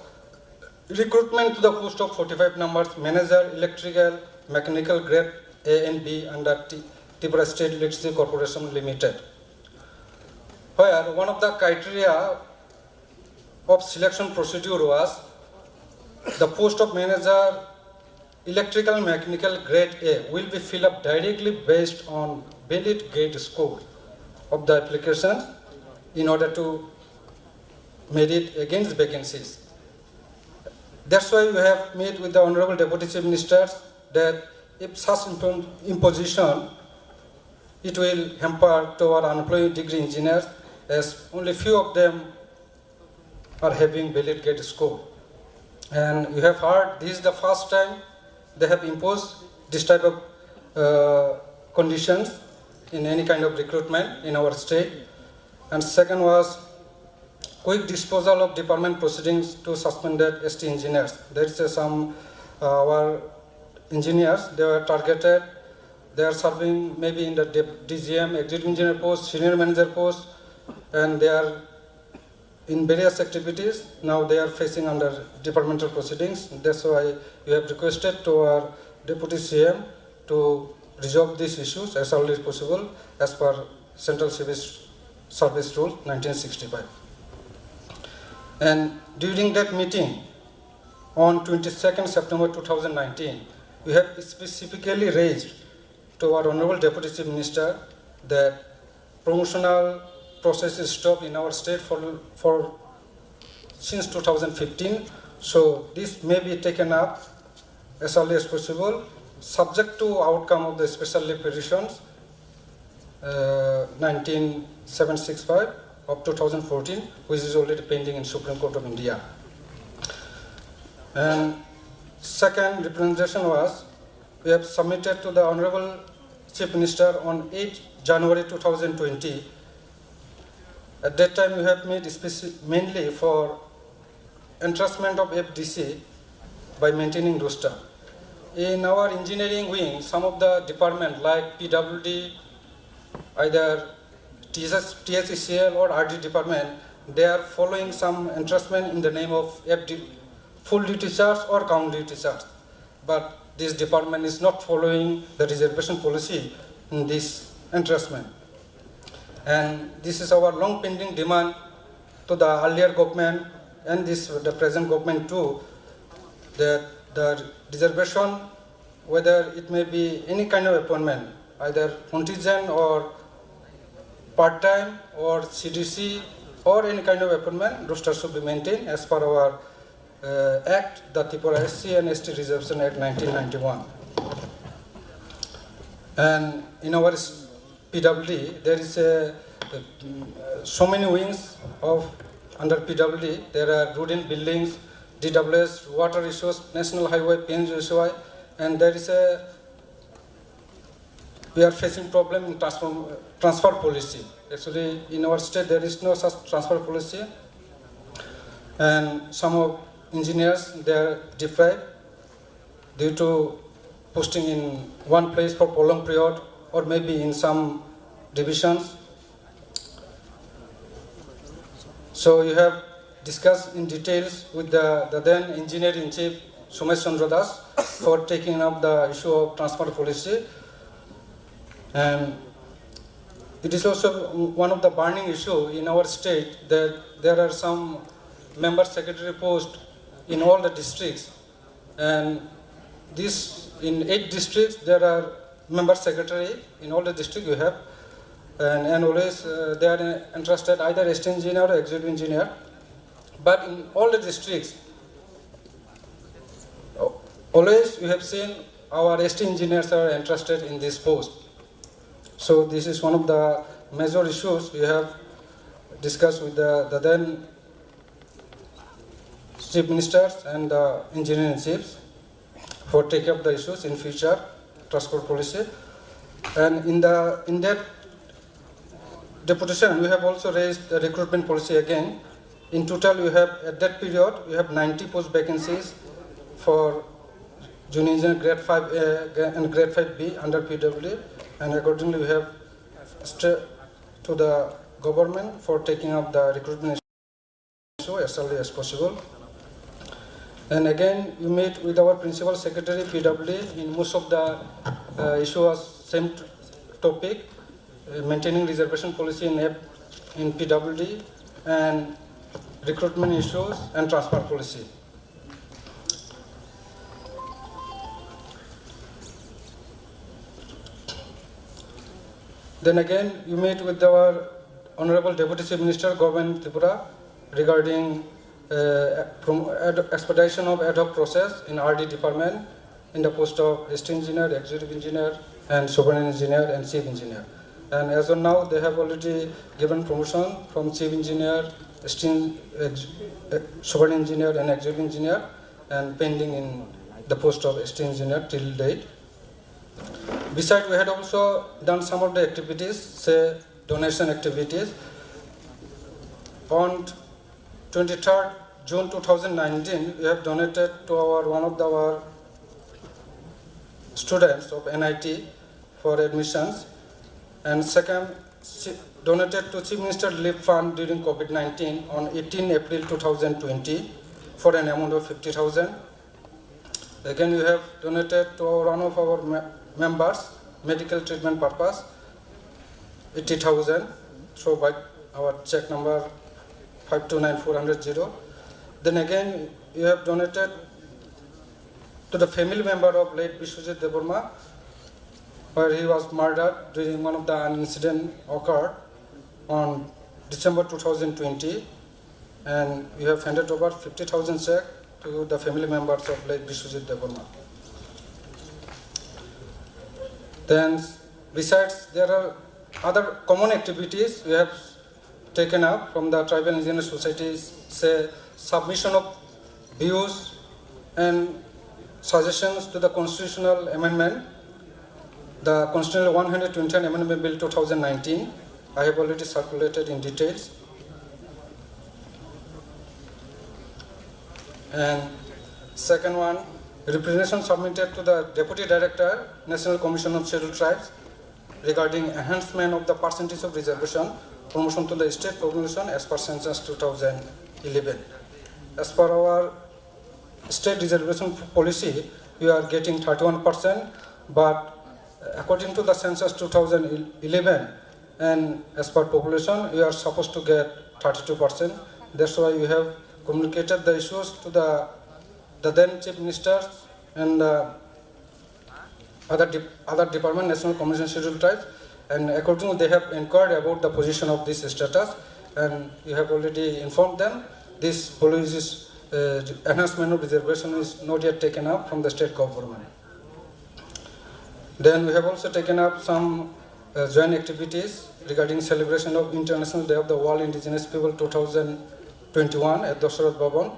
recruitment to the post of 45 numbers manager electrical mechanical grade A and B under Tripura State Electricity Corporation Limited, where one of the criteria of selection procedure was the post of manager electrical mechanical grade A will be filled up directly based on valid grade score of the application in order to merit against vacancies. That's why we have met with the Honorable Deputy Chief Minister that if such imposition, it will hamper to our unemployed degree engineers, as only few of them are having valid grade score. And you have heard this is the first time they have imposed this type of conditions in any kind of recruitment in our state. And second was quick disposal of department proceedings to suspended ST engineers. There is some our engineers, they were targeted, they are serving maybe in the DGM, executive engineer post, senior manager post, and they are in various activities. Now they are facing under departmental proceedings. That's why we have requested to our Deputy CM to resolve these issues as early as possible as per Central Civil Service Rule 1965. And during that meeting on 22nd September 2019, we have specifically raised to our Honorable Deputy Chief Minister that promotional process is stopped in our state for since 2015. So this may be taken up as early as possible, subject to outcome of the special leave petitions 19765 of 2014, which is already pending in Supreme Court of India. And second representation was, we have submitted to the Honorable Chief Minister on 8 January 2020. At that time, we have made mainly for entrustment of FDC by maintaining roster. In our engineering wing, some of the department like PWD, either TSECL or RD department, they are following some entrustment in the name of FD, full duty charge or count duty charge. But this department is not following the reservation policy in this entrustment. And this is our long pending demand to the earlier government and the present government too, that the reservation, whether it may be any kind of appointment, either contingent or part-time or CDC or any kind of appointment, roster should be maintained as per our Act, the Tripura SC and ST Reservation Act 1991. And in our PWD, there is so many wings of under PWD. There are wooden buildings, DWS, water issues, National Highway, PNGSY, and we are facing problem in transfer policy. Actually, in our state, there is no such transfer policy, and some of engineers, they are deprived due to posting in one place for prolonged period, or maybe in some divisions. So you have discussed in details with the then engineer-in-chief, Sumesh Chandra Das, for taking up the issue of transfer policy. And it is also one of the burning issues in our state that there are some member secretary posts in all the districts. And this, in 8 districts, there are member secretary in all the districts you have. And always they are interested either ST engineer or executive engineer. But in all the districts, always we have seen our ST engineers are interested in this post. So this is one of the major issues we have discussed with the then chief ministers and the engineering chiefs for taking up the issues in future transport policy. And in that deputation, we have also raised the recruitment policy again. In total, we have, at that period, we have 90 post vacancies for junior engineer grade 5A and grade 5B under PWD, and accordingly we have straight to the government for taking up the recruitment issue as early as possible. And again, we meet with our principal secretary PWD. In most of the issue was same topic, maintaining reservation policy in PWD, and recruitment issues and transfer policy. Then again, you meet with our Honorable Deputy Chief Minister, Government Tripura, regarding expedition of ad hoc process in RD department in the post of ST engineer, executive engineer, and superintendent engineer and chief engineer. And as of now, they have already given promotion from chief engineer, superintendent engineer, and executive engineer, and pending in the post of ST engineer till date. Besides, we had also done some of the activities, say donation activities. On 23rd June 2019, we have donated to one of our students of NIT for admissions, and second, donated to Chief Minister Relief Fund during COVID-19 on 18 April 2020 for an amount of 50,000. Again, we have donated to one of our members, medical treatment purpose, 80,000, so by our check number 529,400. Then again, you have donated to the family member of late Biswajit Devarma, where he was murdered during one of the incident occurred on December 2020, and we have handed over 50,000 check to the family members of late Biswajit Devarma. Then, besides, there are other common activities we have taken up from the tribal engineer societies, say submission of views and suggestions to the constitutional amendment, the Constitutional 120 Amendment Bill 2019. I have already circulated in details. And second one, representation submitted to the Deputy Director, National Commission of Scheduled Tribes, regarding enhancement of the percentage of reservation, promotion to the state population as per census 2011. As per our state reservation policy, we are getting 31%, but according to the census 2011 and as per population, we are supposed to get 32%. That's why we have communicated the issues to the then Chief Ministers and other department, National Commission of Scheduled Tribes, and accordingly they have inquired about the position of this status, and we have already informed them this policy enhancement of reservation is not yet taken up from the state government. Then we have also taken up some joint activities regarding celebration of International Day of the World Indigenous People 2021 at Dasharath Bhavan.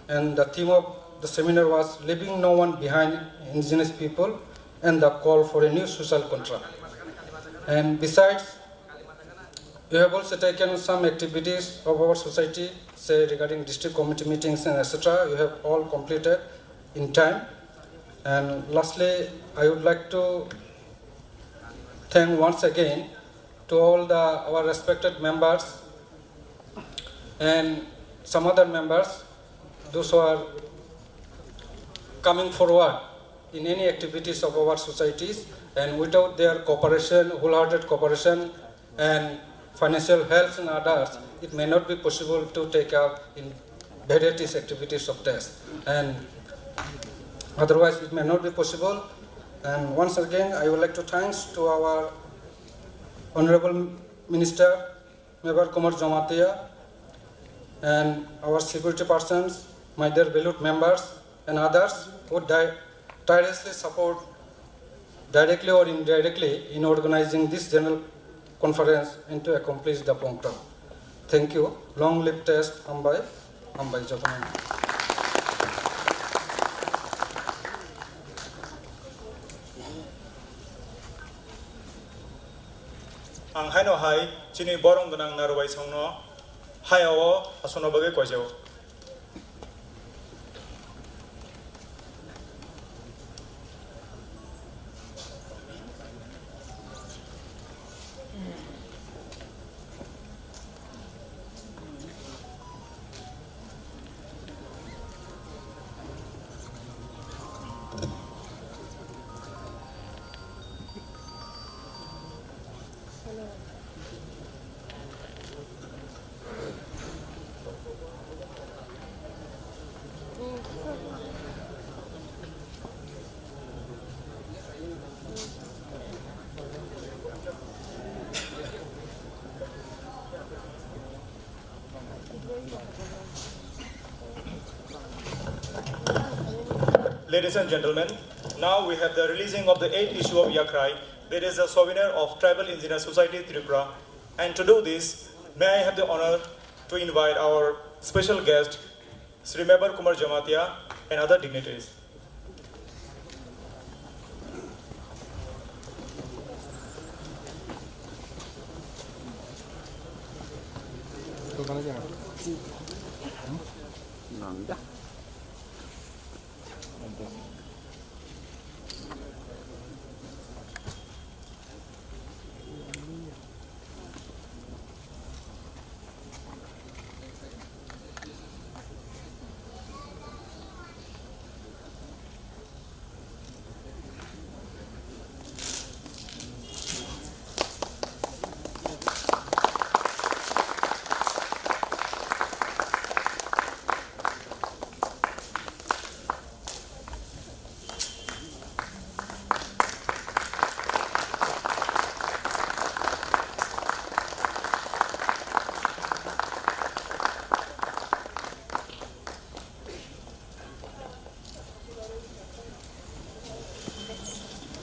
and the theme of the seminar was Leaving No One Behind, Indigenous People, and the call for a new social contract. And besides, we have also taken some activities of our society, say regarding district committee meetings and etc. You have all completed in time. And lastly, I would like to thank once again to all our respected members and some other members, those who are coming forward in any activities of our societies, and without their cooperation, wholehearted cooperation and financial help and others, it may not be possible to take up in various activities of test. And otherwise, it may not be possible. And once again, I would like to thank to our Honorable Minister, Mebar Kumar Jamatia, and our security persons, my dear valued members, and others who tirelessly support directly or indirectly in organizing this general conference and to accomplish the program. Thank you. Long live test, Ambai Jotaman. Ang haino hai chini borong ganang narwai songno hayawo asono bage kwajau. Ladies and gentlemen, now we have the releasing of the 8th issue of Yakrai. There is a souvenir of Tribal Engineer Society Tripura. And to do this, may I have the honor to invite our special guest, Sri Mebar Kumar Jamatia, and other dignitaries.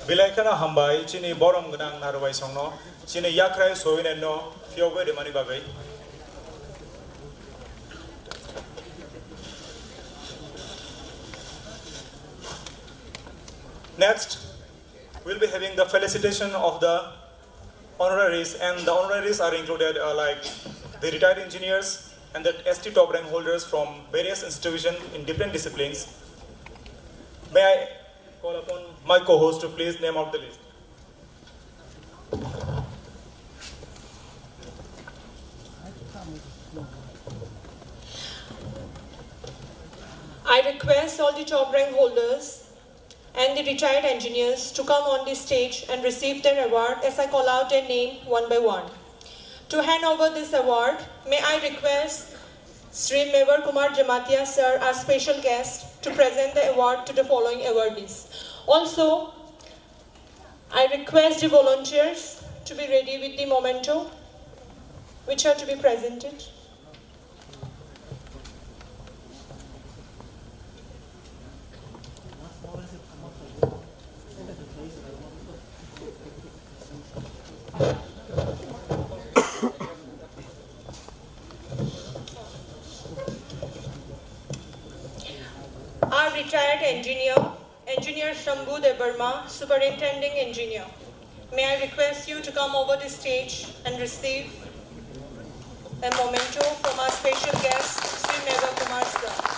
Bilaikana hambai chini borom ganang narwai songno chini yakrai soine no fiogo de mani bagai. Next, we'll be having the felicitation of the honoraries, and the honoraries are included like the retired engineers and the ST top rank holders from various institutions in different disciplines. May I call upon my co-host to please name out the list. I request all the top rank holders and the retired engineers to come on the stage and receive their award as I call out their name one by one. To hand over this award, may I request Sri Mebar Kumar Jamatia sir, our special guest, to present the award to the following awardees. Also, I request the volunteers to be ready with the memento, which are to be presented. have retired engineer, Engineer Shambhu Debarma, Superintending Engineer. May I request you to come over the stage and receive a memento from our special guest, Sri Meva Kumar sir.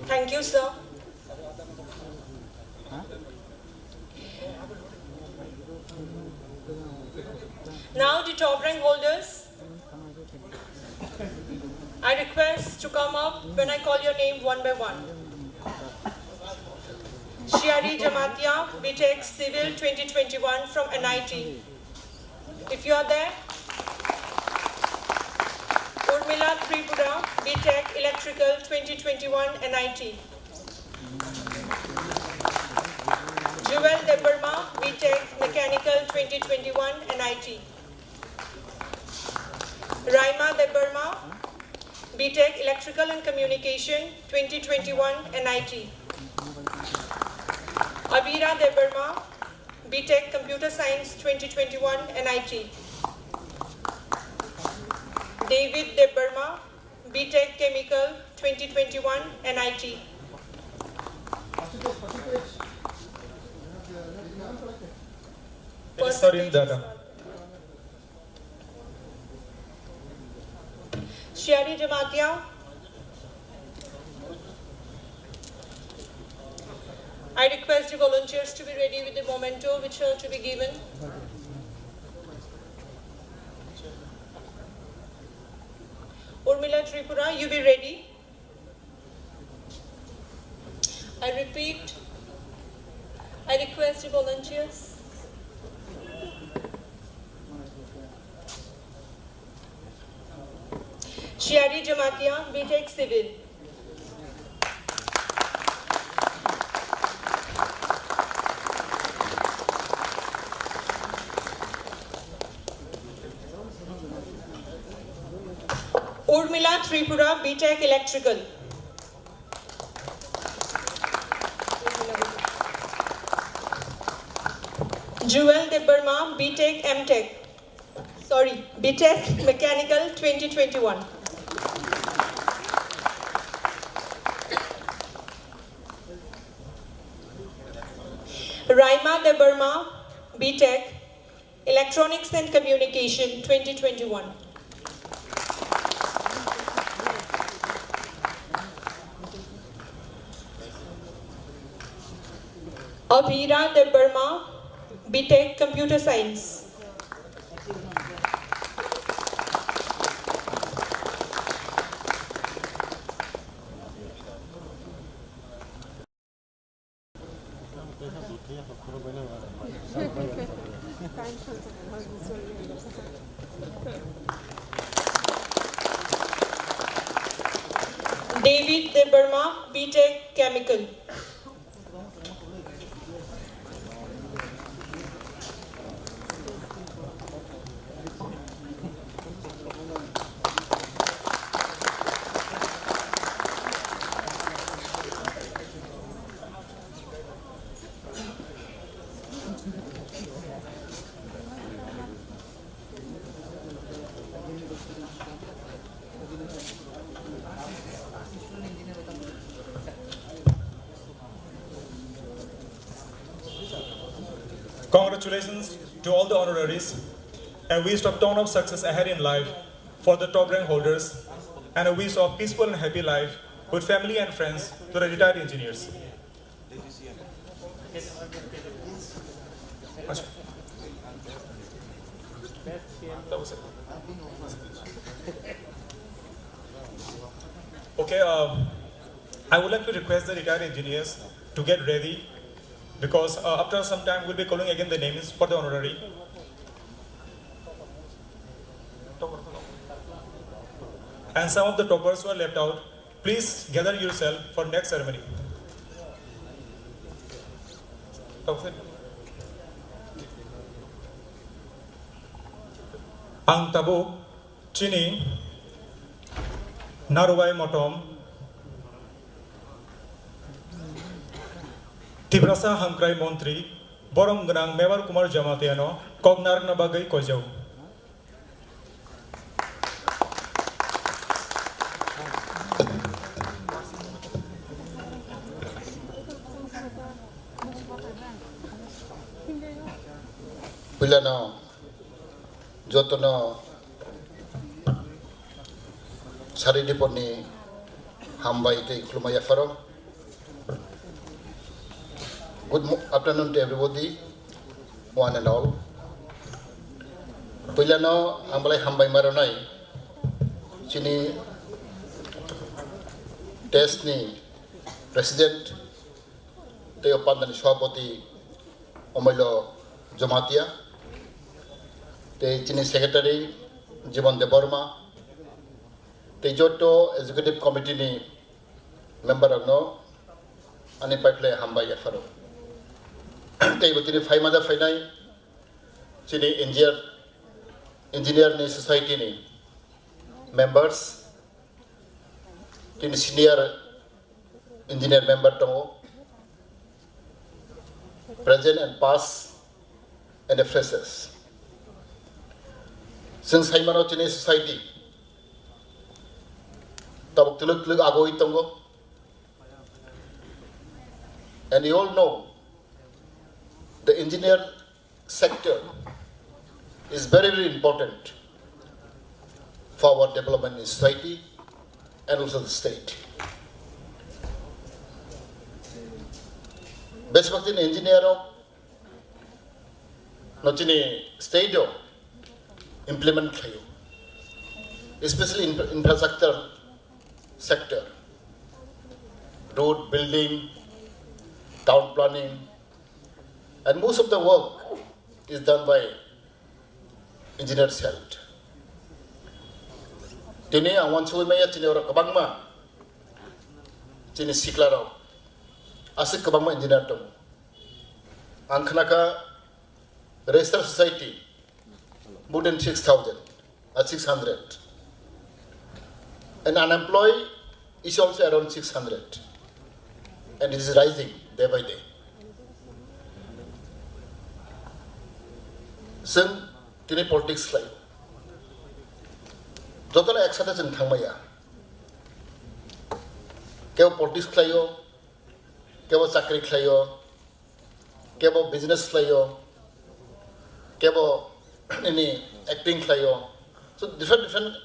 Thank you, sir. Now the top rank holders, I request to come up when I call your name one by one. Shiari Jamatia, BTech Civil 2021 from NIT. If you are there. Urmila Tripura, BTech Electrical 2021 NIT. Jewel Debarma, BTech Mechanical 2021 NIT. Raima Debarma, BTech Electrical and Communication 2021 NIT. Abira Debarma, BTech Computer Science 2021 NIT. David Debarma, BTech Chemical 2021 NIT. Shiari Jamatia. I request the volunteers to be ready with the memento which are to be given. Urmila Tripura, you be ready. I repeat, I request the volunteers. Shiari Jamatia, BTech Civil. Urmila Tripura, BTech Electrical. Jewel Debarma, BTech MTech. BTech Mechanical 2021. Raima Debarma, BTech Electronics and Communication 2021. Abhira Debarma, BTech Computer Science. David Debarma, BTech Chemical. Congratulations to all the honoraries, and wish of ton of success ahead in life for the top rank holders, and a wish of peaceful and happy life with family and friends to the retired engineers. That was it. Okay, I would like to request the retired engineers to get ready, because after some time we'll be calling again the names for the honorary. And some of the toppers who are left out, please gather yourself for next ceremony. Ang tabuk Chini Narubai Motom Tibrasa Hangkrai Montri Borong Gnang Mewar Kumar Jamatiano Kognar Nabagai Kojau Pilano Jotono Saridiponi Hambai te Klumaya Faro. Good afternoon to everybody, one and all. Pilano Hambai Hambai Maronai Chini Tesni President Teopandan Shwapoti Omilo Jamatia Te Chini Secretary Jibon De Burma Te Joto Executive Committee ni member of no Ani Pipeline Hamba Yafaro Te Butini Faimada Fainai Chini Engineer ni Society ni members Tini Senior Engineer member Tomo present and past and the freshers. Since Haimano Chini Society, Tabuk Tuluk Agoi Tongo, and you all know the engineer sector is very, very important for our development in society and also the state. Best in engineer no chini state implement kayo, especially in infrastructure sector, road building, town planning, and most of the work is done by engineers help. Tini ang wansuwi maya chini ora kabangma, chini siklaraw, asik kabangma engineer tomu. Ang kanaka registered society more than 6,000 or 600, and unemployed is also around 600, and it is rising day by day. Sing tini politics lai, jotona eksate sing thangmaya, kewo politics layo, kewo chakri layo, kewo business layo, kewo any acting layo. So different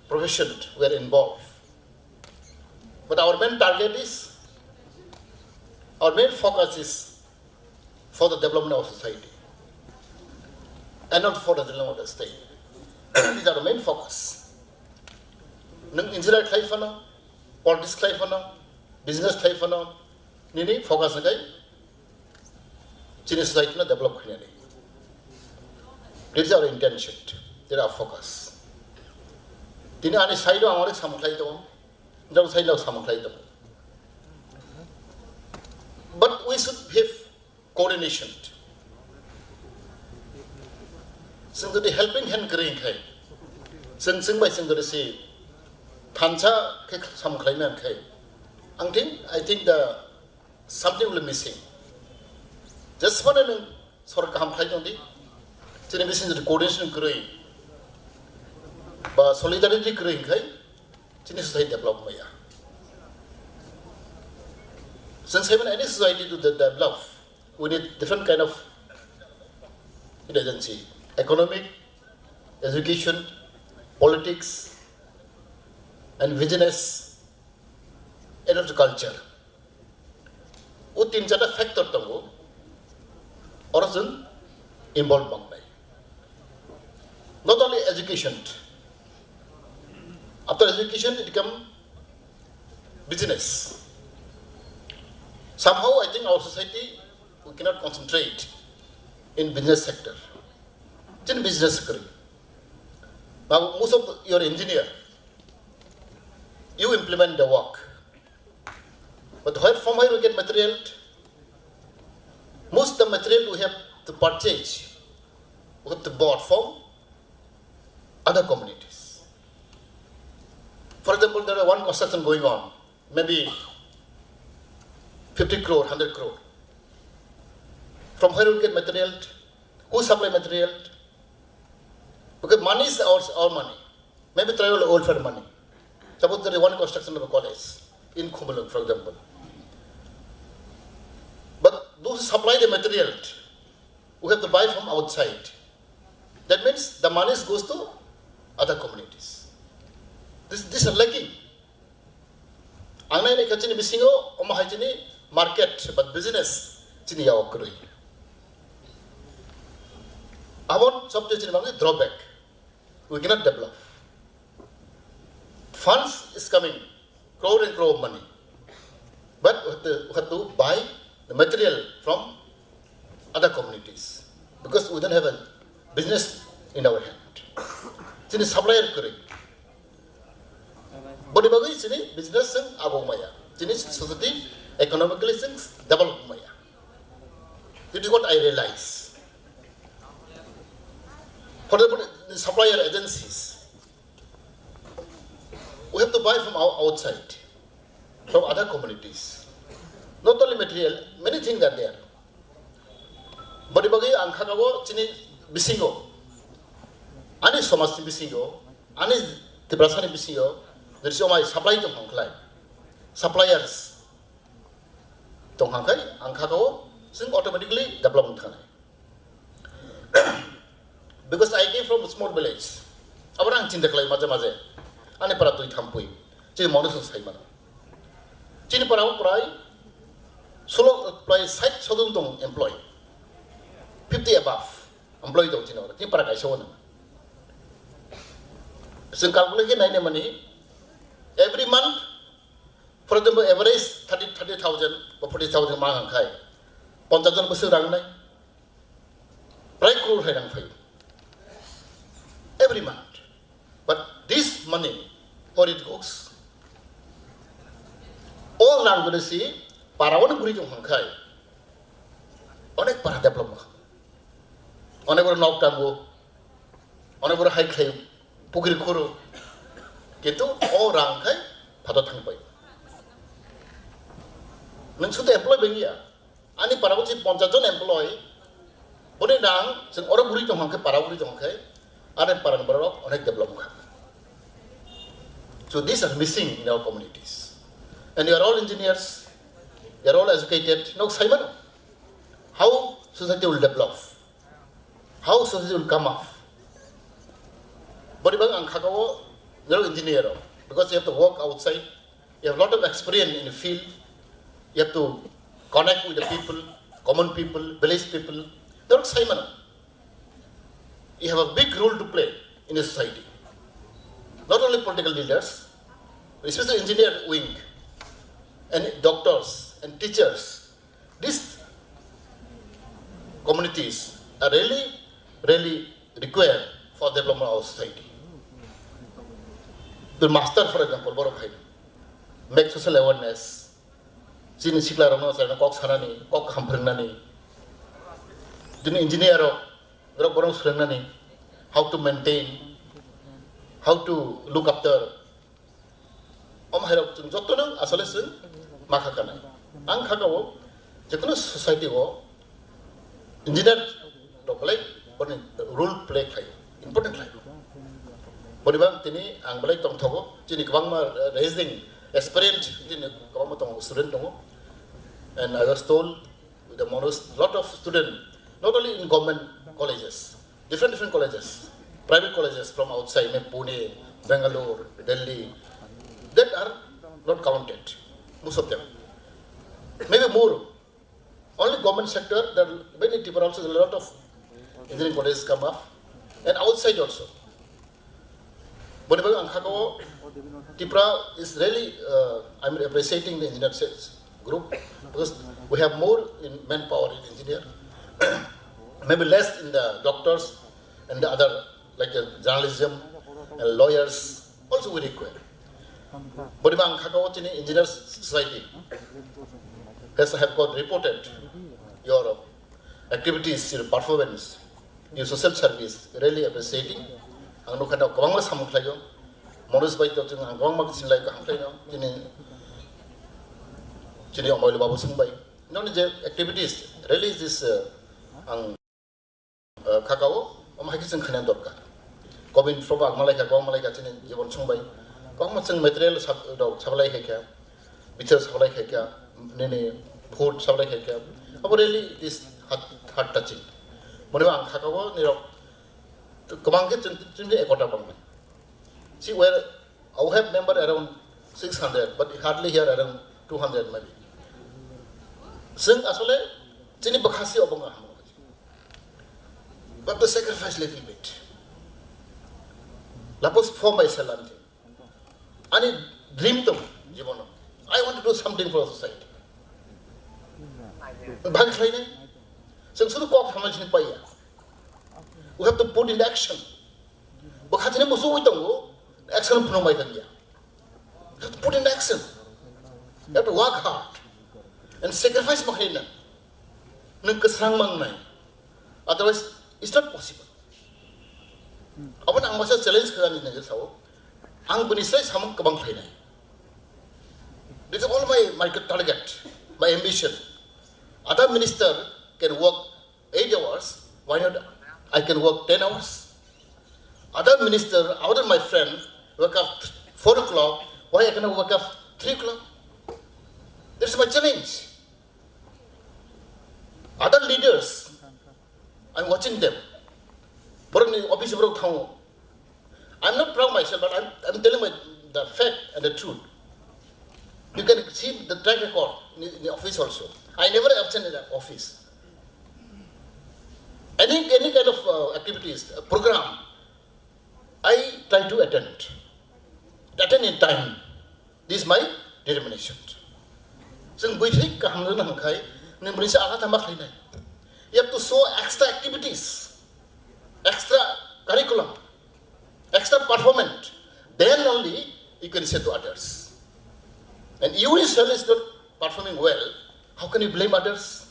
professions were involved. But our main target is, our main focus is for the development of society and not for the development of the state. These are the main focus. Engineer life politics life business life nini focus na kay Chini society na develop kanya ni. This is our intention. This is our focus. Tini ani side amore samuklay to, ndang side lang samuklay to. But we should have coordination. Sing the helping hand green kay. Sing by sing the say. Tancha ke samuklay na kay. I think the something will be missing. Just for an sort of samuklay only. Chini missing the coordination growing. But solidarity growing kay. Chini society develop maya. Since even any society to develop, we need different kind of agency, economic, education, politics, and business, and also culture. वो तीन चार factor तंगो और जन involved बंगनाई. Not only education. After education, it become business. Somehow, I think our society, we cannot concentrate in business sector. It's in business sector. Now, most of your engineer, you implement the work. But from where we get material? Most those the material we have to purchase, we have to buy from other communities. For example, there is one construction going on, maybe 50 crore, 100 crore. From where we get material? Who supply material? Because money is our money. Maybe tribal welfare money. Suppose there is one construction of a college in Khumulung, for example. But those who supply the material, we have to buy from outside. That means the money goes to other communities. This is lacking. Angnai ni kachini bisingo, omahai chini market, but business chini yaw kurui. Our subject is drawback. We cannot develop. Funds is coming, crore and crore of money. But we have to buy the material from other communities. Because we don't have a business in our hand. Sini supplier kuri. Bodi bagi sini business sing abu maya. Sini society economically sing develop maya. This is what I realize. For the supplier agencies, we have to buy from outside, from other communities. Not only material, many things are there. Bagi bagi angka kawo sini bisingo, ani somasti bisingo, ani tibrasani bisingo. There is my supply to hangklai, suppliers to hangkai angka kawo sing automatically development thane. Because I came from a small village. Abarang cinta kelai maze. Ane para tu ithampui. Cini manusia saya mana. Cini para perai. Solo perai site sodung dong employee. 50 above employee dong cini orang. Cini para kai sewana. Sengkal lagi naik money. Every month, for example, average 30,000 or 40,000 mahang kai. 50,000 besar orang naik. Perai crore hai orang fai. Every month. But this money, where it goes, all around the sea, para one guri jong hangkai, onek para develop, onek bor nok tango, onek bor high claim, pukiri kuru, gitu all rangkai pada thangpai. Nang sudah employ bengia, ani para one si 50 employ, boleh nang, sing orang guri jong hangkai, para guri jong hangkai. Ada parang berok, onek develop. So these are missing in our communities. And you are all engineers, you are all educated. No, Simon, how society will develop? How society will come up? But even angkakawo, you are engineer because you have to work outside. You have a lot of experience in the field. You have to connect with the people, common people, village people. They are Simon. You have a big role to play in a society. Not only political leaders, but especially engineer wing, and doctors and teachers. These communities are really required for development of society. The master, for example, make social awareness. Sini sikla rano sa kok sarani, kok hamprnani. Dini engineer how to maintain, how to look after. Joto nang asale sun makakanai. Ang kakawo, jekono society wo engineer to play role play kai important kai. Bodibang tini ang balai tong thogo, tini kabang ma raising experience tini kabang ma tong student tongo. And I was told the lot of students, not only in government colleges, different colleges, private colleges from outside, Pune, Bangalore, Delhi, that are not counted, most of them. Maybe more. Only government sector, there are many people also, a lot of engineering colleges come up, and outside also. But Tripura is really, I'm appreciating the engineer group because we have more in manpower in engineer. Maybe less in the doctors and the other, like journalism and lawyers, also we require. But in engineers society has have got reported Europe. activities, your performance, your social service, really appreciating. Ang no kana kawang mas hamuk layo, monus bay to ang kawang magsin layo ang layo, Chini Omoy Babu Sungbay. No activities, really this ang kakao, makikisang kanan dorkar. Kobin from Malaka, Kong Malaka, Jibon Sungbay. Kong Matsang material sablay heka, bitter sablay heka, nene food sablay heka. But really this heart touching. Monivang kakao, Niro Kamangit and a quarter bang. See where I have member around 600, but hardly here around 200 maybe. Sing asole, Chini Bakasi Obanga. But the sacrifice little bit. Lapos for myself. I need dream to I want to do something for society. We have to put in action. Action. You have to put in action. You have to work hard and sacrifice. Otherwise, it's not possible. Awan ang masa challenge kaya ni naging sao, ang bunisay samang kabang kaya. This is all my target, my ambition. Other minister can work 8 hours. Why not? I can work 10 hours. Other minister, other my friend, work up 4 o'clock. Why I cannot work up 3 o'clock? That's my challenge. Other leaders, I'm watching them. I'm not proud of myself, but I'm telling the fact and the truth. You can see the track record in the office also. I never absent in the office. Any kind of activities, program, I try to attend. Attend in time. This is my determination. So you have to show extra activities, extra curriculum, extra performance. Then only you can say to others. And you yourself is not performing well, how can you blame others?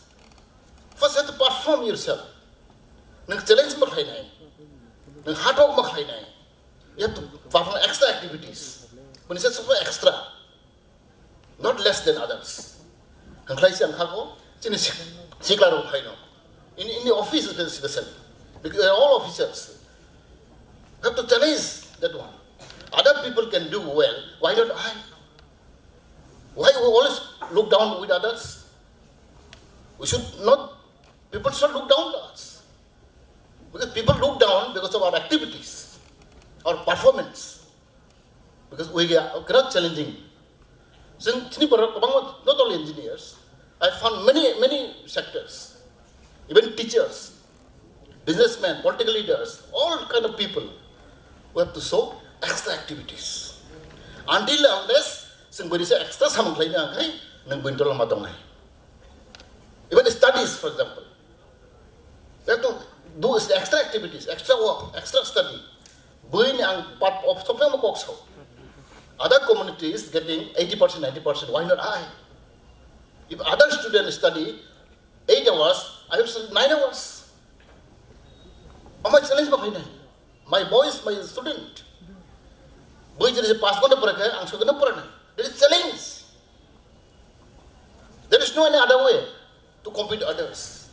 First you have to perform yourself. Challenge hard work. You have to perform extra activities. When you say super extra, not less than others. In the office, especially, because they are all officers. You have to challenge that one. Other people can do well. Why not I? Why we always look down with others? We should not. People should look down to us. Because people look down because of our activities, our performance. Because we are not challenging. So, not only engineers, I found many sectors. Even teachers, businessmen, political leaders, all kind of people who have to show extra activities. Until unless somebody say extra something, even studies, for example, they have to do extra activities, extra work, extra study. Part of something. Other communities getting 80%, 90%. Why not I? If other students study 8 hours, I have studied 9 hours. My challenge my boy is my student. Boy is pass there is challenge. There is no any other way to compete with others.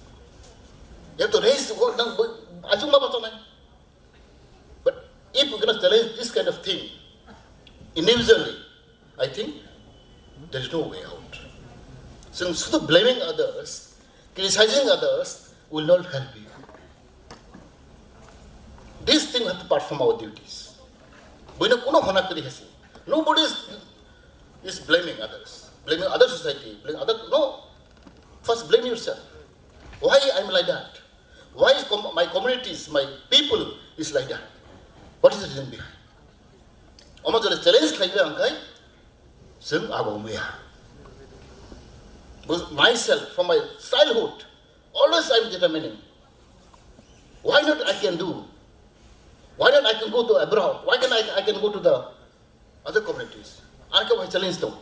You have to raise but if we're going to challenge this kind of thing individually, I think there is no way out. So instead of blaming others, criticizing others will not help you. This thing we have to perform our duties. Nobody is blaming others, blaming other society, blaming other. No. First blame yourself. Why I'm like that? Why is my communities, my people is like that? What is the reason behind? Because myself, from my childhood, always I'm determining. Why not I can do? Why not I can go to abroad? Why can I can go to the other communities? I can challenge them.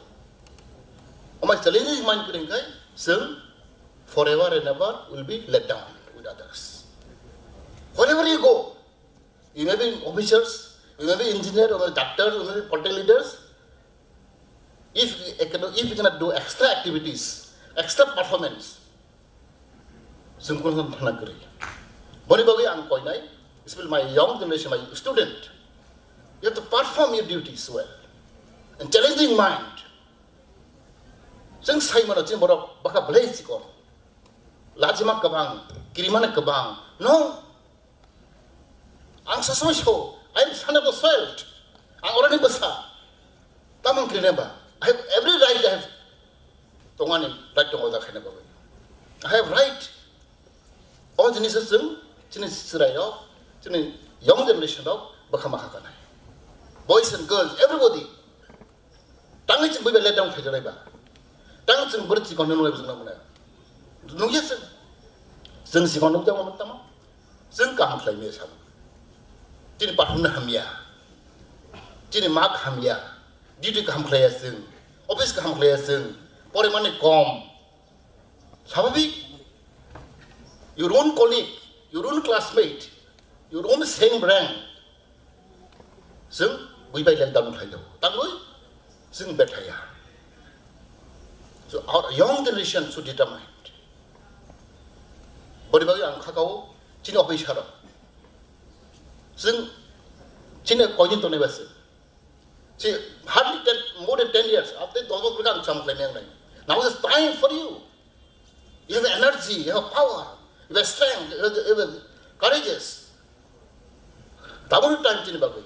My challenge is mine, soon, forever and ever will be let down. with others. Wherever you go, you may be officers, you may be engineer, you may be doctor, you may be political leaders. If you cannot do extra activities, extra performance, जों कोन थानागरि बनि बागै आं कयनाय especially my young generation, my student, you have to perform your duties well and challenging mind. जों Simon जों बर' बाका bless सिको लाजिमा गोबां किरिमाना गोबां no आं सासमा show I am son of the soil आं अरानि बसा तामं क्रिनेबा I have every right. I have tongani right to order खायना बागै I have right. All the necessary, young generation, boys and girls, everybody. Tangi we let down Federeba. Tangi and British Economic. No, yes, since you want to come, Zen come claim yes. Tini Patuna Hamia, Tini Mark Hamia, duty come play a sin, office come play a sin, Porimani com. Sababi. Your own colleague, your own classmate, your own same rank. Sing, we by let down Hayo. Tangui, sing better. So our young generation should determine. Bodibaga and Kakao, Chino Bishara. Sing, China Coin to never say. See, hardly more than 10 years after the Dogo began some claiming. Now it's time for you. You have energy, you have power. You have strength, you have courageous. Double time in the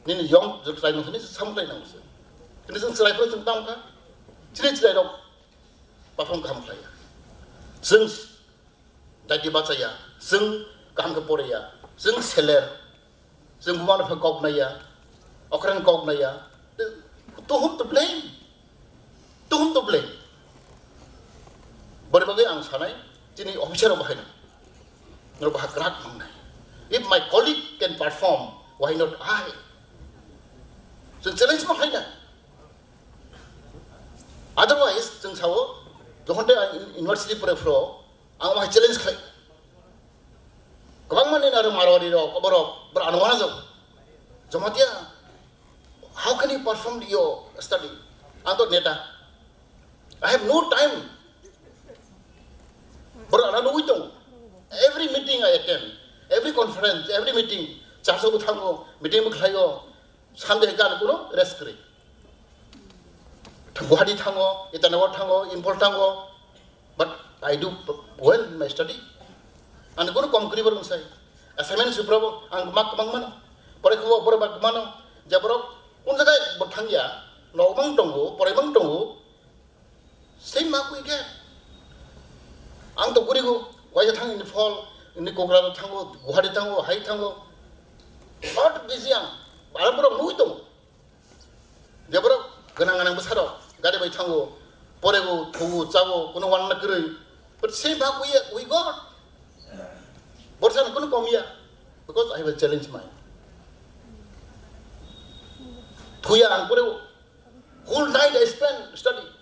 Nini young, the time of this, some kind of thing. This is like a Tamka. Chillis light up, perform Kamplaya. Since Dagibataya, Sing Kankaporia, Sing Seller, Sing one of a Cognaya, Okran Cognaya. To whom to blame? To whom to blame? But I'm sorry. If my colleague can perform, why not I? So challenge behind. Otherwise, since how the university pro, I my challenge. Government in Marodi or but Anwanazo. Zomatia, how can you perform your study? I have no time. Every meeting I attend, every conference, every meeting, Chaso Tango, meeting Mukhayo, Sunday Ganakuno, rescue. Tanguadi Tango, Itanawa Tango, Import Tango, but I do well in my study. And go to Concrever and say, Assignment Suprabo, and Mak Mangman, Poreko, Borabakmano, Jabro, Unzaga, Botanga, Lobang Tongo, Poremang Tongo, same mark we get. Ang to Gurigo, why you in the fall, in the Cobra Tango, Guhadi Tango, High Tango, not busy young, Barabro Muito. Jabro, Ganangan Basaro, Gadaby Tango, Porego, Togu, Zavo, Kunawan Nakuri, but same back we got. What's going to come here? Because I will challenge mine. Tuya and Porego, whole night I spent studying.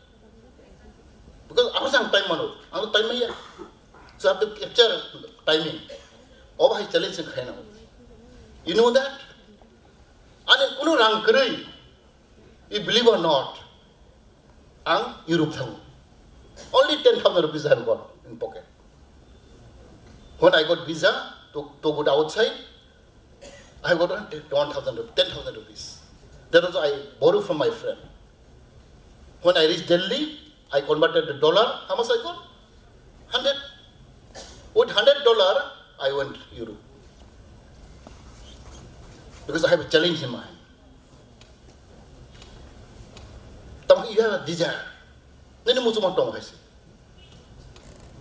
Because I was on time, I was time here. So I have to capture timing. All my challenge in Kano. You know that? And in Kuno Rankari, you believe or not, I'm Europe. Only 10,000 rupees I have got in pocket. When I got visa to go outside, I got 10,000 rupees. That was I borrowed from my friend. When I reached Delhi, I converted the dollar. How much I got? 100. With $100, I went Europe. Because I have a challenge in mind. You have a desire. Then you move to Montong.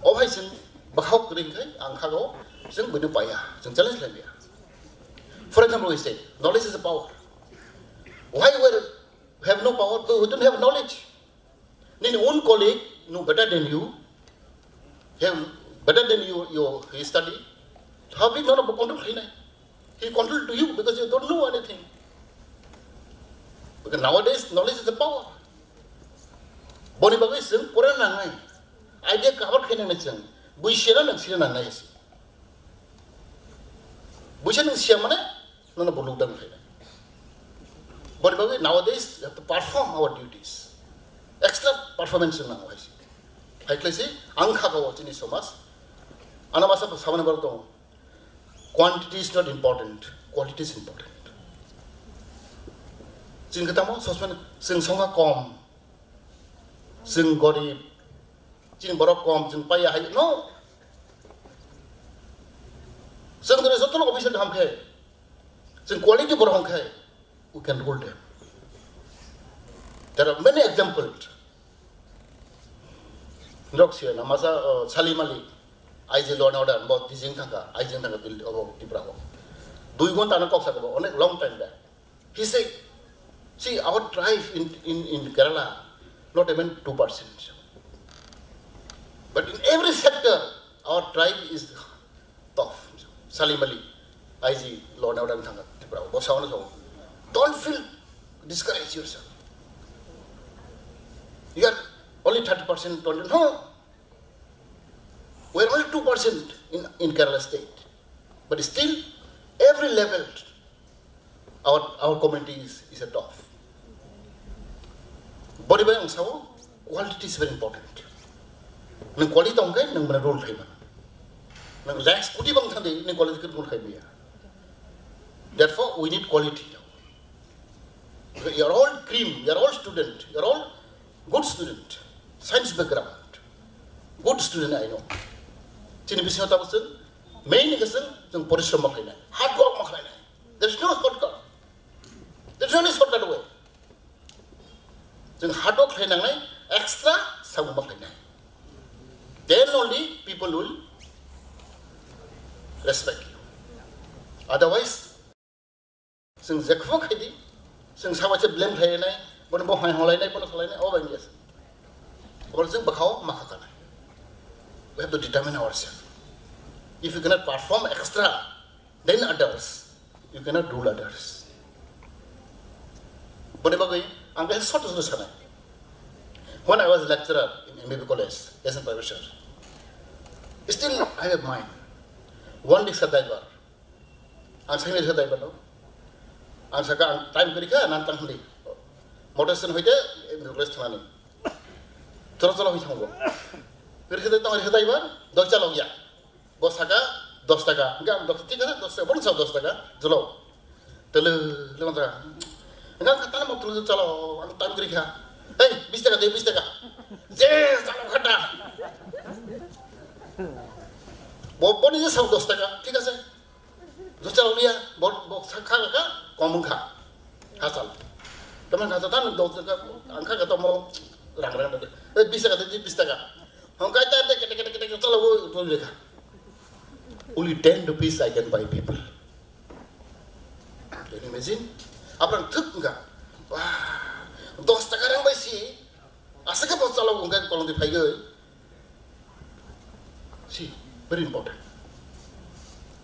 Oh, I said, Bahok Ring, Ankago, Sing Budupaya, Sing challenge Labia. For example, we say, knowledge is a power. Why we have no power? We don't have knowledge. Then your own colleague know better than you, have better than you study. How big not about control? He control to you because you don't know anything. Because nowadays knowledge is the power. Boni bagai sing pura nangai. Idea kabar kena macam. Bui share nak sih nangai. Bukan nung siapa mana, nuna boleh dang kaya. But nowadays, we have to perform our duties. Extra performance na wajib. Haiklah sih, angka kau ini somas. Anak masa sama nama tu. Quantity is not important, quality is important. Sing kita mau sosmed, sing songa kom, sing gorib, sing borok kom, sing payah hay, no. Sing tu result tu lo bisa diham kaya, sing quality borong kaya, we can hold them. There are many examples. Ndok siya na masa salimali, IG law and order, about dijeng tangka build about Tripura. 2 gon tanah kau sakabo, on a long time back. He said, see our tribe in Kerala, not even 2%. But in every sector, our tribe is tough. Salimali, IG law and order tangka Tripura. Don't feel discouraged yourself. You are only 30%, 20%. No. We are only 2% in Kerala state. But still, every level, our community is a top. Body by quality is very important. Nang quality tongkai nang mana role kaiman. Nang lax kuti bang thandi nang quality kan role kaimia. Therefore, we need quality. You are all cream. You are all student. You are all good student. Science background. Good student I know. Chini bising tahu sen. Main kesan jeng porishram maklina. Hard work maklina. There is no shortcut. There is no shortcut way. Jeng hard work maklina ngai extra sabu maklina. Then only people will respect you. Otherwise, sing zekfo kadi, sing sahaja blame kaya nai, pun boh hai holai nai, pun holai nai, all banyak. Orang sing bakau makakan. We have to determine ourselves. If you cannot perform extra than others, you cannot rule others. But angka sort of sana. When I was a lecturer in MBB college, as a professor, still I have mind. One day sadaibar. Ang sahih sadaibar no. Ang saka time kerja nantang hindi. Motivation hoite MBB college thana ni. Terus hoite kerja itu orang sadaibar, 2 chalo ya. Bos saka 10 taka. Enggak 10 taka, 10 boleh 10 taka. Jalo. Telu lemah. Enggak kata mau telu chalo time kerja. Hey, 20 taka deh, 20 taka. Yes, chalo kata. Bon ini sah 10 taka, ठीक है sir? 10 chalo liya, bon saka ka, komung ka, hasil. Teman kata tan 10 taka, angka kata mau rang-rang deh. 20 taka deh, 20 taka. Hong kata deh, kita chalo wo lihat. Only 10 rupees I can buy people. Can you imagine? Apa yang thuk enggak? Wah, 10 taka yang buy sih. Asal ke bos chalo enggak kalau dipakai. See, very important.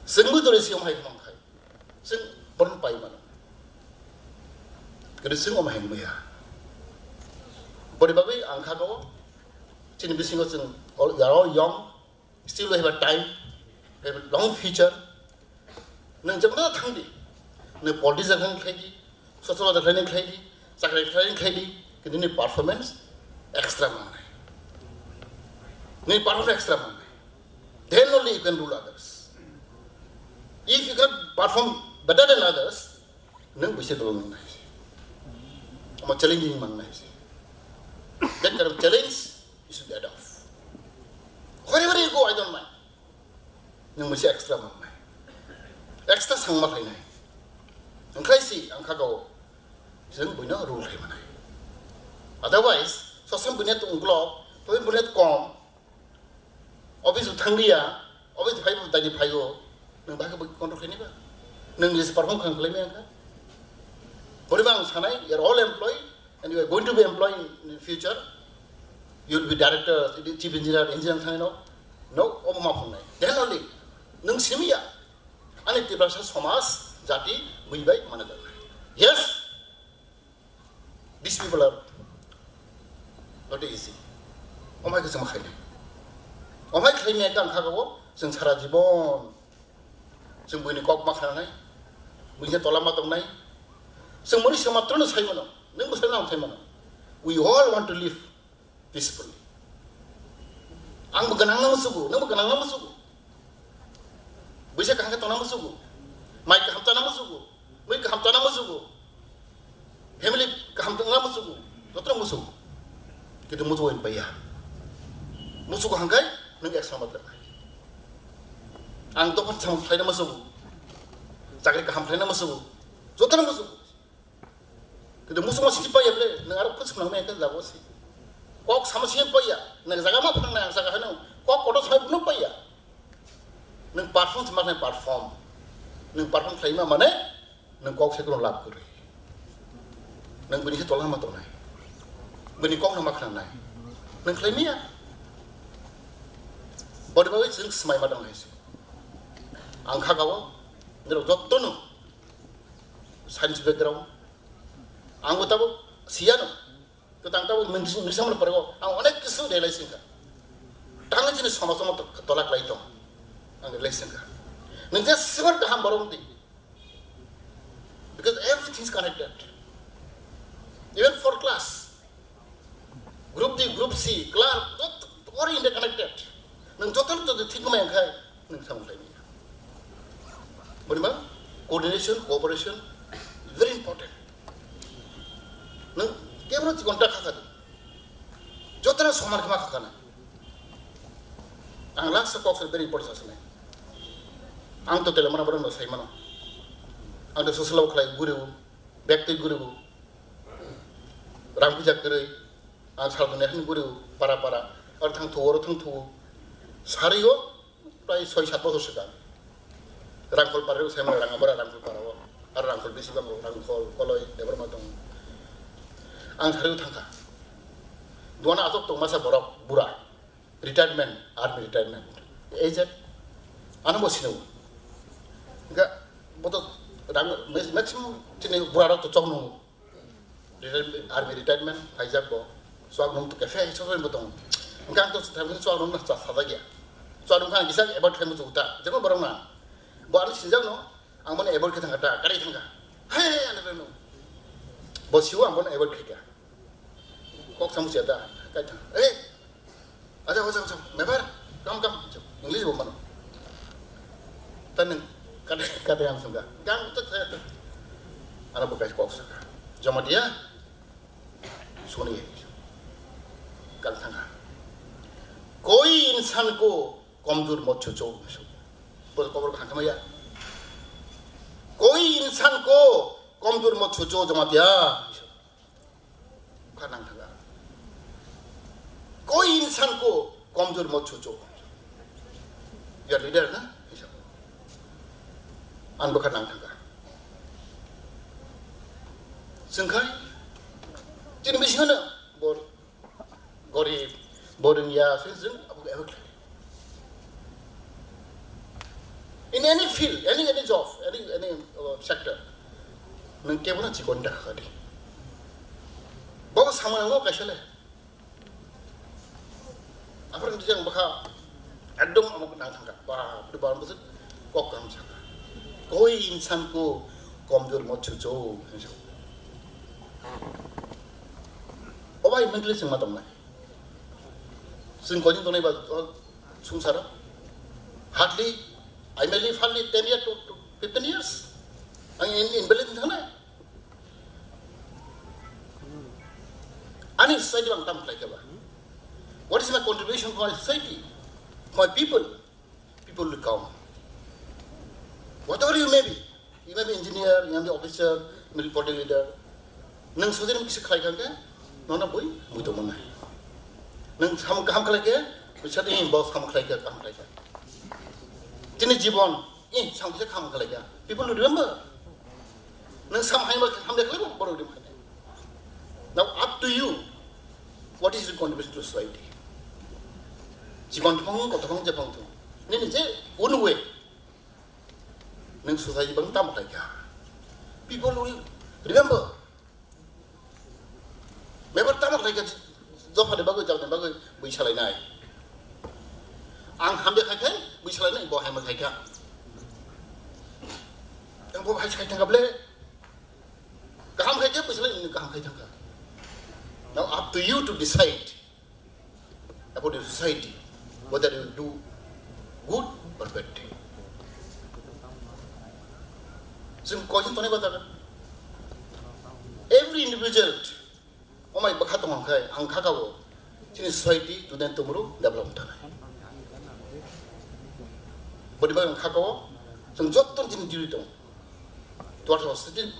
Sengguh tu resi omai mangkai. Seng pun pai mana. Kerana seng omai maya. Boleh bagi angka kau. Cini bising kau seng. You are all young. Still have a time. Have a long future. Nang jam mana thang di. Nang politics akan khaidi. Social akan khaidi. Sakrai akan khaidi. Kini ni performance extra mana. Ni performance extra mana. Then only you can rule others. If you can perform better than others, nang bisa tolong nai. Ama challenging mang nai. That kind of challenge you should get off. Wherever you go, I don't mind. Nang bisa extra mang nai. Extra sang mak nai. Ang kaisi ang kagaw. Isang punya rule kay manai. Otherwise, sosam punya tu ungklop, punya tu kom. Office thang dia, office five tadi payo, neng baca kontrol ini ba, neng jenis perform kan klaim yang kan. Boleh bang sana, you are all employed and you are going to be employed in the future. You will be director, chief engineer sana no, apa maaf nai. Then only, neng sini ya, ane tiba sahaja somas jati buibai mana dah. Yes, these people are not easy. Omai kesama kali. Omai klaim yang kan kagawo, seng sara jibon, जों बयनि कक मा खालामनाय बयनि तला मा दंनाय जों मोननि समात्रनो सायमोन नों बोसोर नाम सायमोन we all want to live peacefully आंबो गोनां ना मोसुगु नोंबो गोनां ना मोसुगु बैसा कांगा तना मोसुगु माइ का हमता ना मोसुगु मै का हमता ना मोसुगु family का हमता ना मोसुगु जत्र मोसुगु किन्तु मोसुगु इन पाया मोसुगु हांगाय नों एक्सट्रा मत लानाय आं दफान साम फ्लाइना मोसुगु जाग्रि का हम फ्लाइना मोसुगु जत्र मोसुगु किन्तु मोसुगु सिथि पायाब्ले नों आरो फोसुनांगौ मेखा जागोसि कक सामसिम पाया नों जागा मा फोनांनाय आं जागा होनो कक कट सायबनो पाया नों पारफॉर्म माने पारफॉर्म नों पारफॉर्म खालामा माने नों कक सेकनो लाभ करो नों बनि से तला मा दंनाय बनि कक मा खालामनाय नों खालामिया बडबाय जों स्माय मा दंनाय आं खागावो नों जत्तनो साइन्स बैकग्राउंड आं बताबो सियानो तो तांताबो मिसामल परगो आं अनेक किसु रेलायसिंका तांगा जिनि समाजम तला क्लाइतो आं रेलायसिंका नों जे सिवर गाहाम बरंदि because everything is connected even for class group D group C class all interconnected नों जतन तो ठीक में खाय नों सामलायनि Burma coordination cooperation very important नों केवल घंटा खाखादो जतन समान खमा खाखाना आं लास्ट कक्स very important आसने आं तो तेलमना बरन साइमाना आं तो सोशलाव खलाय गुरु व्यक्ति गुरु राम पूजा करै आं सालगुनायनि गुरु पारा पारा और थांथो सारियो प्राय 6-7 बोसोर सिगां रांखल पारायाव साइमाना राङाबरा रांखल पाराव आरो रांखल बेसेबां रांखल कलय देबरमा दं आं सारियाव थांखा दुआना आजब दं मासा बरफ बुरा रिटायरमेन्ट आर्मी रिटायरमेन्ट एजेड आनो बसिनो गा बतो रां मैक्सिमम तिने बुरा तो चौनो आर्मी रिटायरमेन्ट फाइजाब बो स्वागनम तो कैफे सबै बतो गां तो थाबन स्वागनम ना सादा गया स्वागनम खान गिसा एबा थाइम जुता जेको बरंना बान सिजानो आं माने एबा के थांगा गारि थांगा हे आनो नो बसिउ आं माने एबा खेगा कक सामुसिया दा काइथा ए आजा मेबार काम इंग्लिश बो मानो तन kata yang sungguh, gang itu saya tu, anak bukan kok saka, cuma dia, सुनिए, कल थंगा, कोई इंसान को कमजोर मत सोचो, बोल कबर खान कमाया, कोई इंसान को कमजोर मत सोचो जमा दिया, खाना थंगा, कोई इंसान को कमजोर मत सोचो, यार लीडर ना an bukan nang tangga. Sengkai, jadi mesti mana bor, gorib, boring ya, sezeng, apa ke in any field, any job, any sector, nengke mana cikonda kadi. Bawa sama nengok kasih le. Apa yang dia bakal adom apa nang tangga, bah, di bawah betul, kok kamu cakap. कोई इंसान को कमजोर मत सोचो अबाय mentally जों मा दंनाय जों coin दंनाय बा संसार hardly I may live hardly 10 years to 15 years आं इन बेलेन्स थानाय आंनि society आं ताम खालायखाबा what is my contribution for my society for my people will come. Whatever you may be engineer, you may be officer, you may be party leader. Nang sodin mo kisi khai kangke, nona boy, buto mo na. Nang ham khalai ke, bisat ini boss ham khalai ke, ham khalai ke. Tini jibon, sam kisi ham khalai ke. People will remember. Nang sam ham dekhlai ko, baru remember. Now up to you, what is your contribution to society? Jibon thong, kotong jibon thong. Ini je one way. Neng society bang tam kaya. People will remember. Member tam kaya. Job ada bagus, job ada bagus. Bicara lain. Ang ham dia kaya, bicara lain. Bawa ham kaya. bo hai khai thang ble kaham khai ke pusle kaham khai thang. Now up to you to decide about your society whether you will do good or bad thing. So every individual, oh my bakhatong kai ang khakawo chini society to then tomorrow develop ta. Bodi ba ang khakawo sung jotton chini diri tong. To our society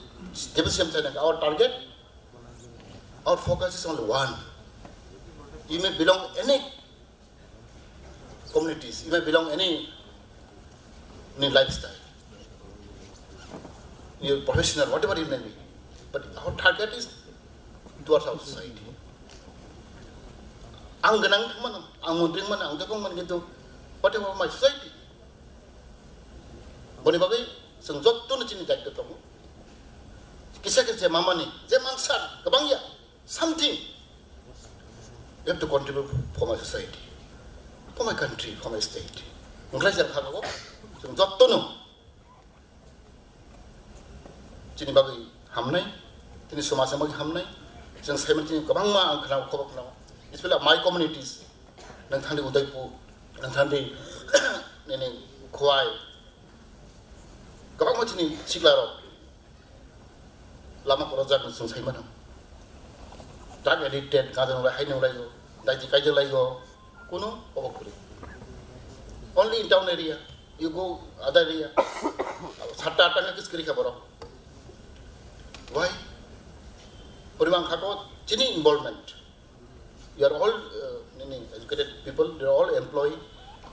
development our target, our focus is only one. You may belong any communities, you may belong any lifestyle, your professional, whatever you may be. But our target is towards our society. Ang ganang man, ang mundring man, ang dakong man gitu, whatever my society. Boni bagay, sang jot tu na chini dai to mo. Kisa kisa mama ni, je mansan, kabangya, something. You have to contribute for my society, for my country, for my state. Mungkin saya kata ko, sang jot tu no. Chini bagay hamnai, chini somasa bagay hamnai, sang saya chini kabangma ang kenal ko kenal. Especially my communities, nang thandi Udaipur, nang thandi nene Khwai, kabangma chini Siklaro, lama korajak sang saya mana. Drug addicted, kadang orang hai nolai go, daiji kaji lai go, kuno obakuri. Only in town area, you go other area, satta tanga kis kiri khabaro. Why? Perimang khako, chini involvement. You are all educated people, they are all employee.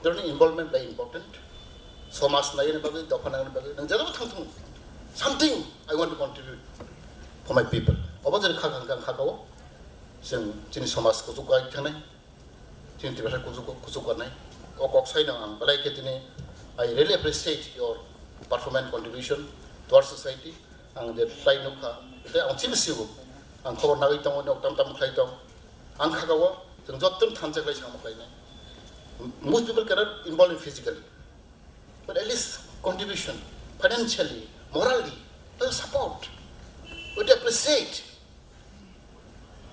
Their involvement very important. So much naik nabi, dapana nabi. Nang jala thang something I want to contribute for my people. Apa jadi khako? Sing chini somas kusukai kanai, chini tibasa kusukai nai. Okok say nang balai ketini. I really appreciate your performance contribution to our society. Ang the play nuka, the ang chini sibu, ang koro nagi tong nok tam play tong, ang khakawa, sing jotun thanjak lai sang play nai. Most people cannot involve in physically, but at least contribution, financially, morally, support. We appreciate.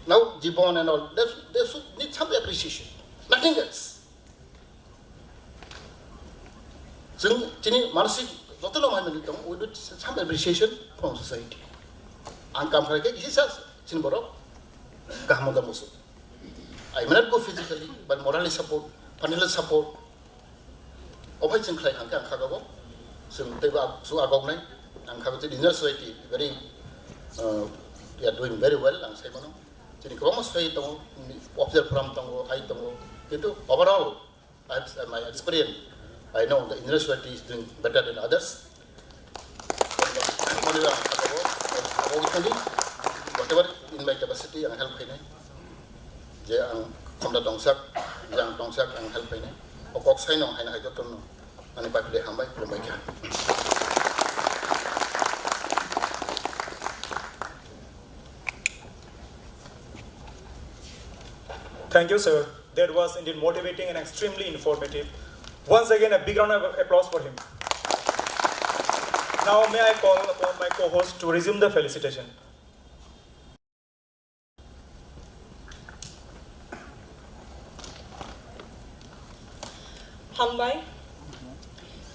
Now, Jibon and all, they should need some appreciation, nothing else. So, Chini, Manasi, we do some appreciation from society. And come for a he says, Chinboro, Gahamoda Musu. I may not go physically, but morally support, financial support. Opposing Clay and Kagago, so they were so agognay, and Kagato in society, very, they are doing very well, and Saimono. Chini Khorang say to observe from Tongo, I Tongo. Overall, my experience, I know the university is doing better than others. Whatever in my capacity, I help him. They are from the Dongsak, young Dongsak, and help him. Or Coxino, and I don't know. And if I play Hambai from my camp. Thank you, sir. That was indeed motivating and extremely informative. Once again, a big round of applause for him. Now, may I call upon my co-host to resume the felicitation. Hambai.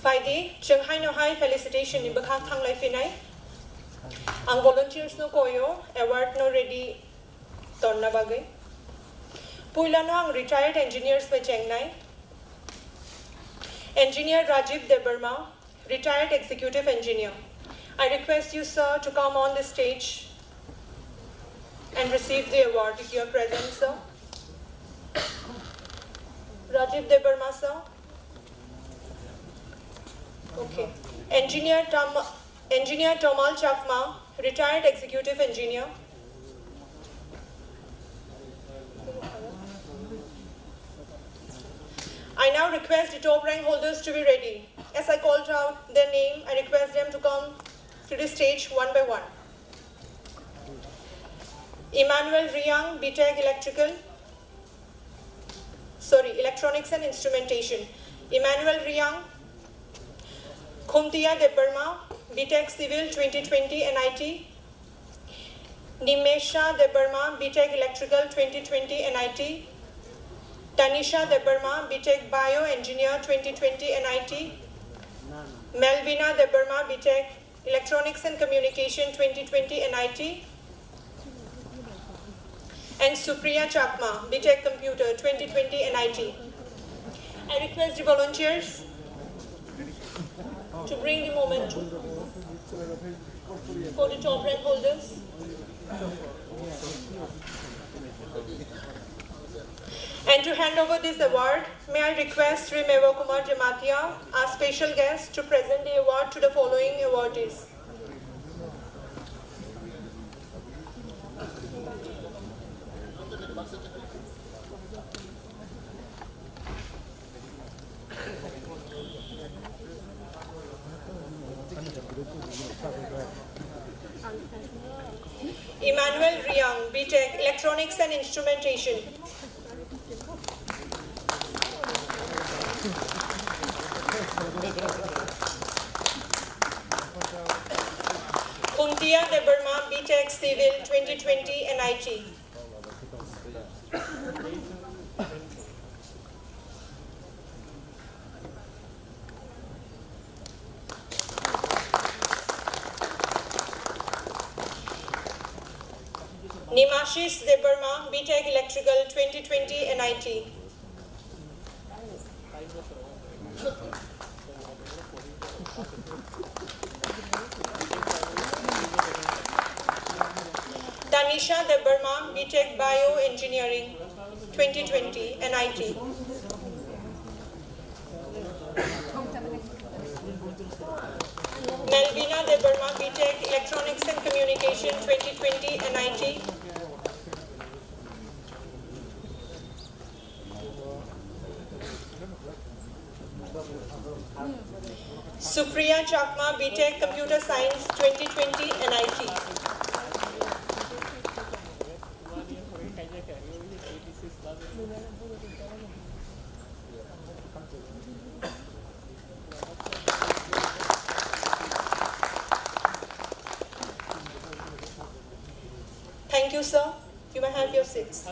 Friday, Shanghai no Hai Felicitation in Bakang Thang Lai Finai. Ang volunteers no koyo, award no ready Tonna Bagay. Pula no ang retired engineers by Chengnai. Engineer Rajiv Debarma, retired executive engineer. I request you, sir, to come on the stage and receive the award if you are present, sir. Rajiv Debarma, sir. Okay. Engineer Tomal Chakma, retired executive engineer. I now request the top rank holders to be ready. As I called out their name, I request them to come to the stage one by one. Emmanuel Riang, BTech Electronics and Instrumentation. Emmanuel Riang. Khuntia Debarma, BTech Civil 2020 NIT. Nimesha Debarma, BTech Electrical 2020 NIT. Tanisha Debarma, BTech Bioengineer 2020 NIT. Melvina Debarma, BTech Electronics and Communication 2020 NIT. And Supriya Chakma, BTech Computer 2020 NIT. I request the volunteers to bring the momentum for the top rank holders. And to hand over this award, may I request Sri Meva Kumar Jamatia, our special guest, to present the award to the following awardees. Emmanuel Riang, BTech Electronics and Instrumentation. Kuntia Debarma, BTech Civil 2020 NIT. Nimashish Debarma, BTech Electrical 2020 NIT. Tanisha Debarma, BTech Bioengineering 2020 NIT. Melvina Debarma, BTech Electronics and Communication 2020 NIT. Supriya Chakma, BTech Computer Science 2020 NIT. Thank you, sir. You may have your seats.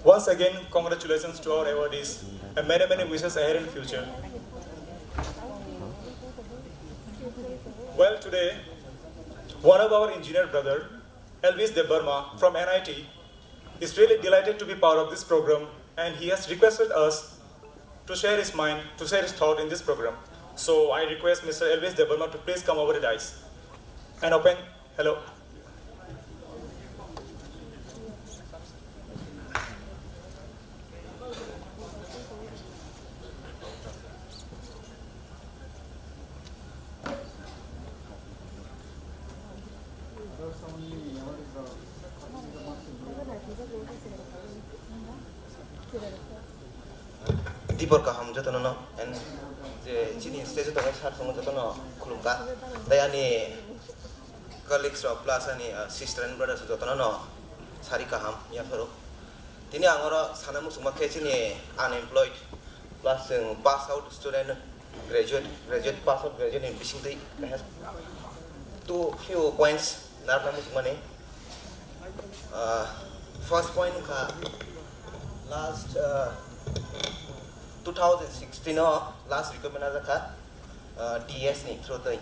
Once again, congratulations to our awardees and many, many wishes ahead in future. Well, today, one of our engineer brother, Elvis Debarma from NIT, is really delighted to be part of this program, and he has requested us to share his mind, to share his thought in this program. So I request Mr. Elvis Debarma to please come over the dais and open. Hello. Dibor kaham jotono no and je Chini stage to sar songo jotono khulumka dayani colleagues of plus ani sister and brothers jotono no sari kaham ya foro tini angoro sanamu suma khechini unemployed plus pass out student graduate pass out graduate in fishing they has two few points narnamu sumane first point ka last 2016 last recruitment as a TS ni through the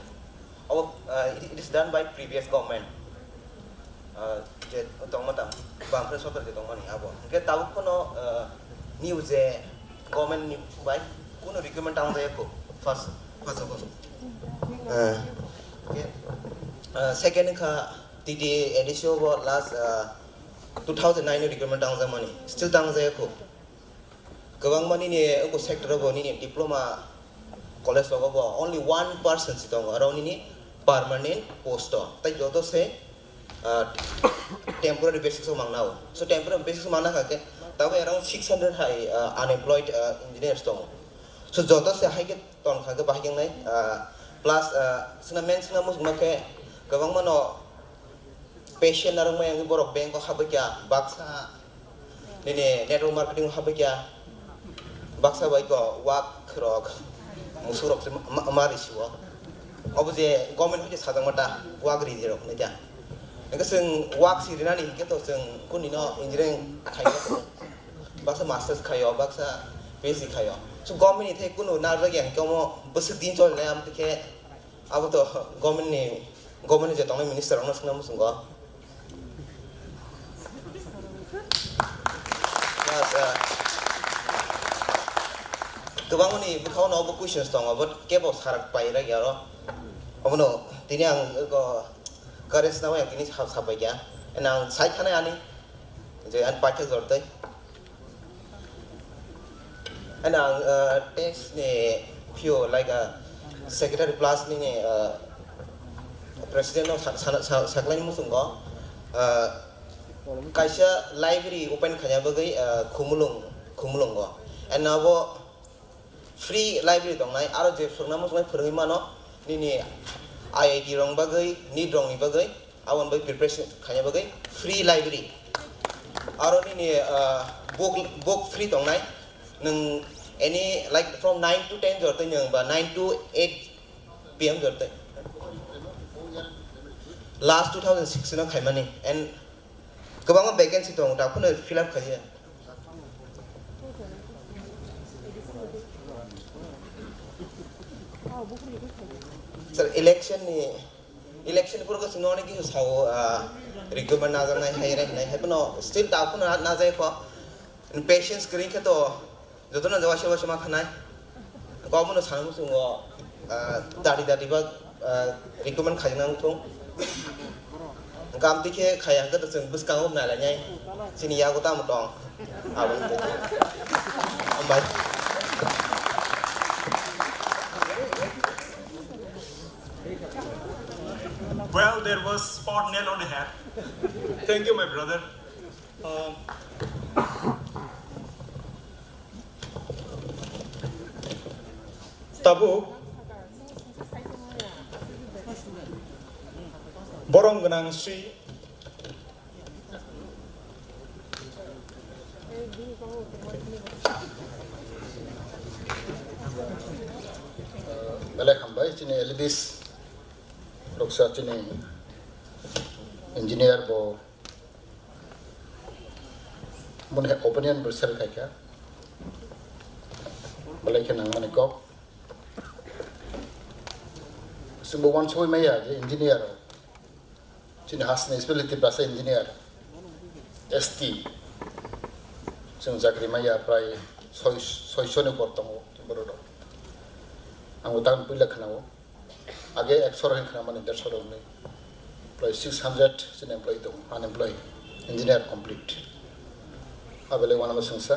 it is done by previous government je tongmata bangpre sokar je tongmani abo ke taw kono news e government ni by kono recruitment ang jaye ko first of all okay second ka TD edition was last 2009 recruitment ang zamani still tang jaye ko Gawang mani ni aku sector abo ni diploma college abo only 1% sitong around ni permanent post tai jodo se temporary basis mangnao. So temporary basis mana kake tahu around 600 high unemployed engineers tong. So jodoh se high ke ton kage bahing nai plus senamen senamus make gawang mano patient narang may ang borok bank ko habekya baksa nini network marketing habekya baksa bay ko wak krok musurok se mariswa. Obje government huje sadang mata wak rizero neja. Nggak seng wak sih rina nih kita seng kunino engineering kayo baksa masters kayo baksa basic kayo. So government itu kuno narga yang kamu besar din col layam tu ke apa tu government ni jatuhnya minister orang senang musungga. Kebang ni bukan orang questions tong about kebo sarak pai lagi ya lo. Apa no tini yang ko kares nawa yang kini sampai ya. Enang saya kan ani jadi an pakai zortai. Enang test ni few like secretary plus ni president of saklain musungga. Kaisa library open kanya bagai kumulung go. And now free library dong nai aro je phurna mo mai phurngi mano ni IIT rong bagai ni rong ni bagai awan bagai preparation khanya bagai free library aro ni book free dong nai nung any like from 9 to 10 jorte nyang ba 9 to 8 PM jorte last 2006 na khaimani and kabang vacancy dong ta phun fill up khaya Sir, election pura kasi noni ki usao recruitment na jangai hai rai nai hai pano still ta pun na jai ko patience kring ke to joto na jawa sewa ma khanai ko mo sana mu sungo dari ba recruitment khai nang thong kam ti ke khaya ka to sung bus kang na la nyai sini ya ko ta mo tong abang ambai Well, there was spot nail on the head. Thank you, my brother. Tabu borong genang Sri Balai hambai cini elibis Loksa cini engineer bo mun opinion bersel kaya balai kenang mani kok semua wan soy maya je engineer cini hasne speliti bahasa engineer ST sing zakri maya prai soy sone portamo borodo anggota pilih kenao आगे 100 रहे खाना माने 150 रहे plus 600 से employ तो unemployed engineer complete अबले वाला में संसा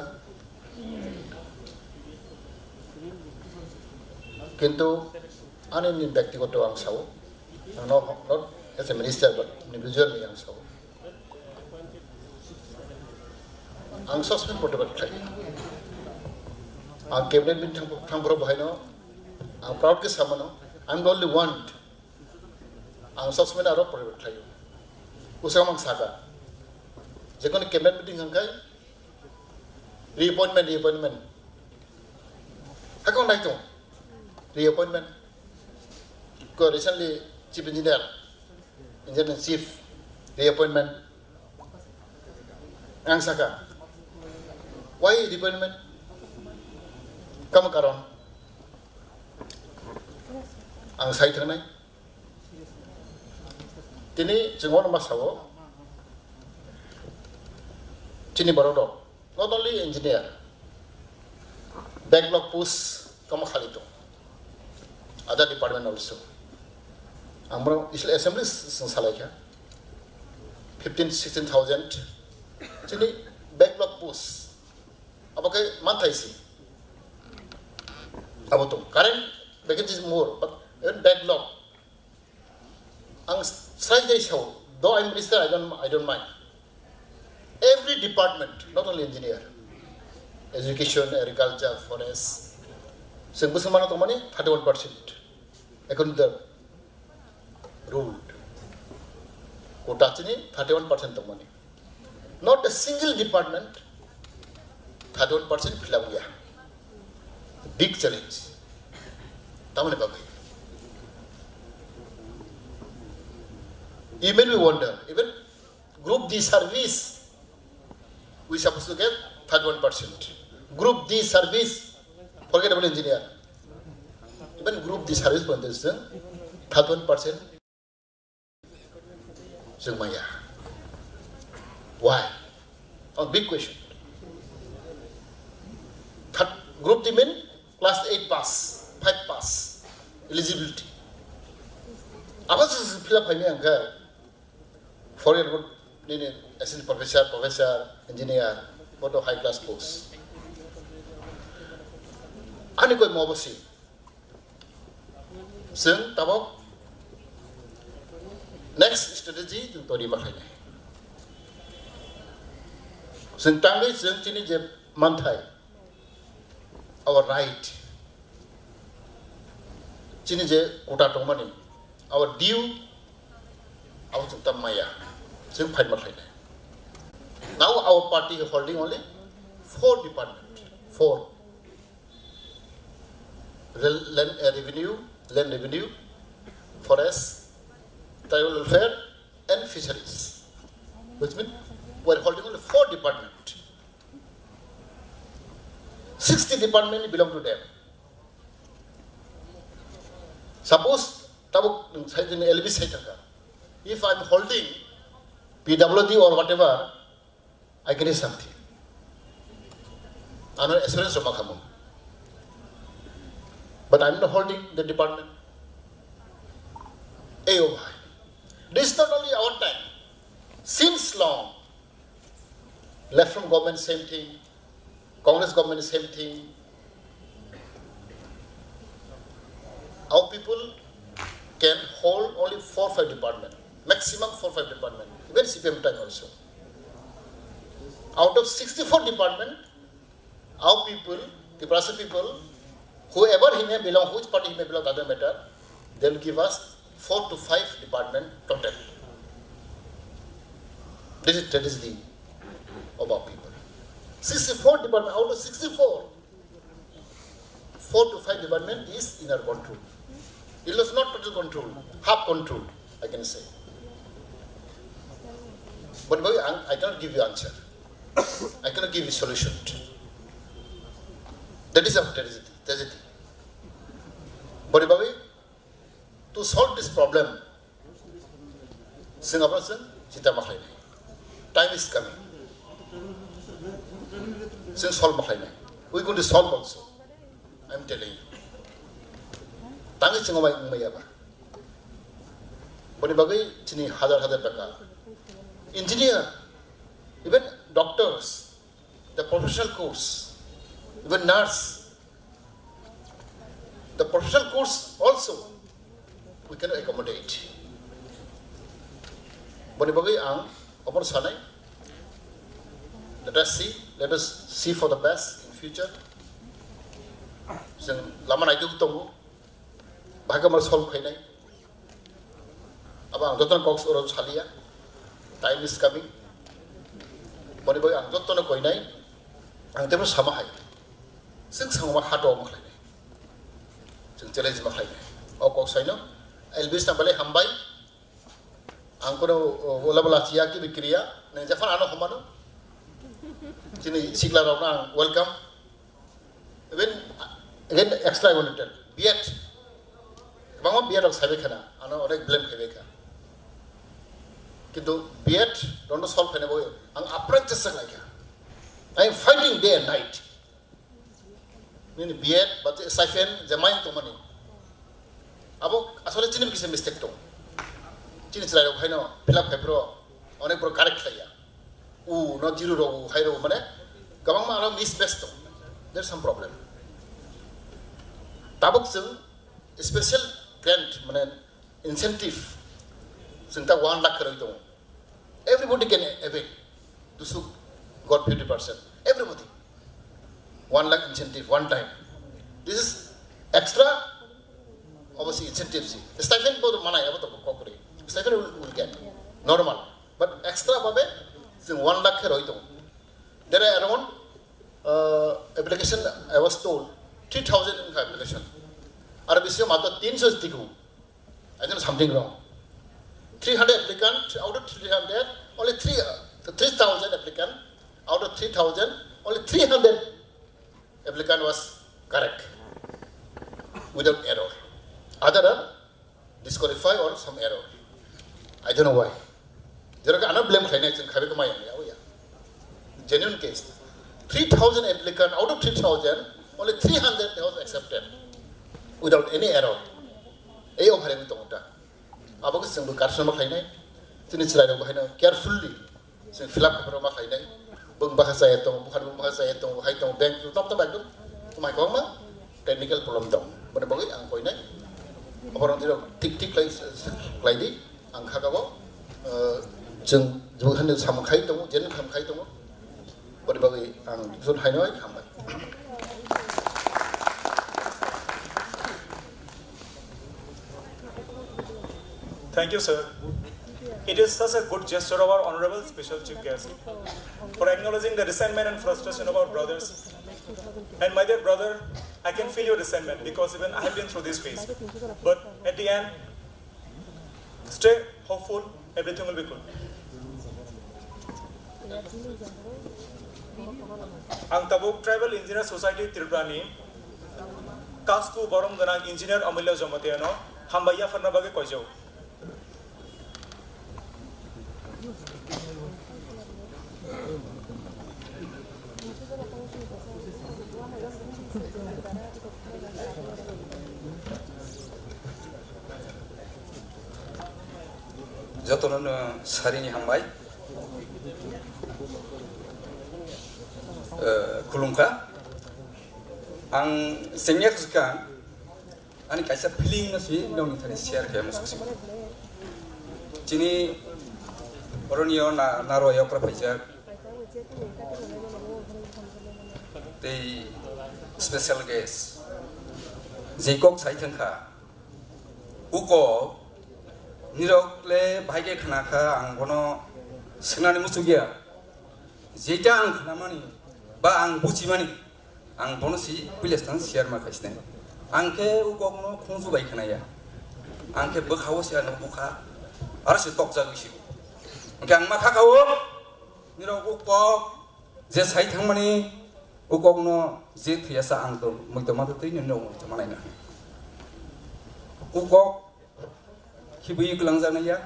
किंतु आने नि व्यक्तिगत अंशाओ not as a minister but individual अंशाओ अंशास में पोर्टेबल ट्राई आ कैबिनेट में थंग प्रो भाई नो आ प्राउड के सामने I'm the only one. Ang sosmed aro private thayo. Usamang saga. Jekon cabinet meeting hangkai reappointment. Hakon naito. Reappointment. Ko recently chief engineer in chief reappointment. Ang saga. Why reappointment? Kam karon. Ang sai thang nai tini jengor masawo chini barodo not only engineer backlog push kam khali to other department also amro isle assembly salai kya 15-16,000 chini backlog push abakai mantaisi abato current vacancies more but backlog ang sai dai show though I'm minister, I don't mind. Every department, not only engineer, education, agriculture, forest, जों बोसोरमानाव दं माने 31% according to the rule. Kotachini 31% दं माने. Not a single department 31% fill up गया. Big challenge. तामने बाकी. Even we wonder, even Group D service, we supposed to get 31%. Group D service, forget about engineer. Even Group D service, 31%. Maya. Why? A big question. Group D mean class 8 pass, 5 pass, eligibility. Apa sih fill up ini angka? Forget about assistant professor, engineer, what a high class post. Ani koi mau basi. Seng tabok. Next strategy tu tori makai ni. Seng tanggai seng cini je mantai. Our right. Cini je kota tomani. Our due. Our tentang maya. Seng fight makai ni. Now our party is holding only 4 departments. 4. Land revenue, forest, tribal welfare, and fisheries. Which means we are holding only 4 departments. 60 departments belong to them. Suppose if I am holding PWD or whatever, I can do something. I know assurance of Makamu. But I'm not holding the department. AOI. This is not only our time. Since long, left from government, same thing. Congress government, same thing. Our people can hold only 4 or 5 departments. Maximum 4 or 5 departments. Even CPM time also. Out of 64 departments, our people, the Prasa people, whoever he may belong, which party he may belong, doesn't matter, they will give us 4 to 5 departments total. This is strategy of our people. 64 departments, out of 64, 4 to 5 departments is in our control. It was not total control, half control, I can say. But I cannot give you answer. I cannot give you solution. That is our strategy. But to solve this problem, Singapore time is coming. We're going to solve also. I'm telling you. Time is coming. Engineer, even doctors, the professional course, even nurse, the professional course also, we can accommodate. Let us see for the best in future. Laman ay tongo, bahaga mar solve kay nay. Aba ang doton cox oron salia. Time is coming. Ang doton na koy nay. Ang temo samahay. Sing sangma hato maklay nay. Sing challenge maklay nay. O cox ay no. Elvis na balay hambay. Ang kono wala bala siya ki bikriya. Na Japan ano humano. Chini sigla raw welcome. Even again extra I want to tell. Biat. Bangma biat og sabe khana. Ano onek blame khebe ka. Kintu biat don't solve khane boy. Ang apprentice sa lagya. I am fighting day and night. Nini biat but siphon jamain to money. Abo asole chini kise mistake to. Chini chila ro khaino fill up khebro onek bro correct khaya. No zero ro high ro mane gabang ma aro misbest to. There's some problem. Tabuk sing special grant mane incentive sing ta 1 lakh karo to everybody can avail. Those who got 50%. Everybody. 1 lakh incentive, one time. This is extra, obviously, incentive. Stipend both money, stipend will get. Normal. But extra, 1 lakh. There are around application, I was told, 3,000 application. Arabisya mata 300 tiku. I think something wrong. 300 applicants, out of 300, only 3,000 applicants, out of 3,000, only 300 applicant was correct, without error. Other are disqualified or some error. I don't know why. There are another blame genuine case. 3,000 applicants, out of 3,000, only 300 was accepted, without any error. Abagus sing customer khainai tini chilai bahina carefully sing fill up paper ma khainai bung bahasa etong bukan bung bahasa etong hai tong bank top ekdom mai kong ma technical problem dong bane bagi ang koinai orang tidak tik lai di ang khagabo jeng bukan sam khai tong jen kham khai tong bane bagi ang sun hainoi hambai. Thank you, sir. It is such a good gesture of our honorable special chief guest for acknowledging the resentment and frustration of our brothers. And my dear brother, I can feel your resentment because even I have been through this phase. But at the end, stay hopeful, everything will be good. Ang Tabuk Tribal Engineer Society Tripura ni Kasku Borong Ganang Engineer Amulya Jomatiano Hambaya Farna Bage Kojo. 저토는 살인이 한바이 굴lun가 ang sengyak suka ani kaisa feeling nasi dong ni share kaya masuk Chini Khorang na naro ya prapaja the special guest Jikok Saitangka uko Nirokle Bhage Kanaka ang bono Senani Musugia Zeta ang Kanamani ba ang Buchimani ang bono si Pilestan share makasne angke ukokno khungsu bai khanaya angke bakhawo sia no bukha arasi tokja gisi gang makhakawo niro ukok je sai thangmani ukokno je thiasa ang to moito ma to tin no moito manai na ukok Hibuyi kelang jana ya,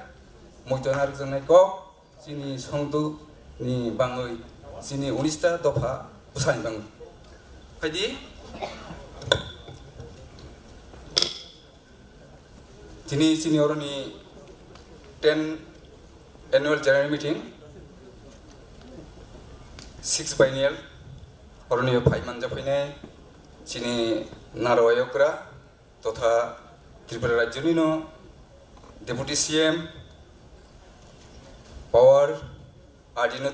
moito narik jana kok, sini songtu ni bangoi, sini unista dopa usai bangoi. Jadi, sini orang ni 10 annual general meeting, 6 biennial, orang ni 5 manja punya, sini narawayokra, totha Tripura Rajya ni no. Deputy CM, Power, Adino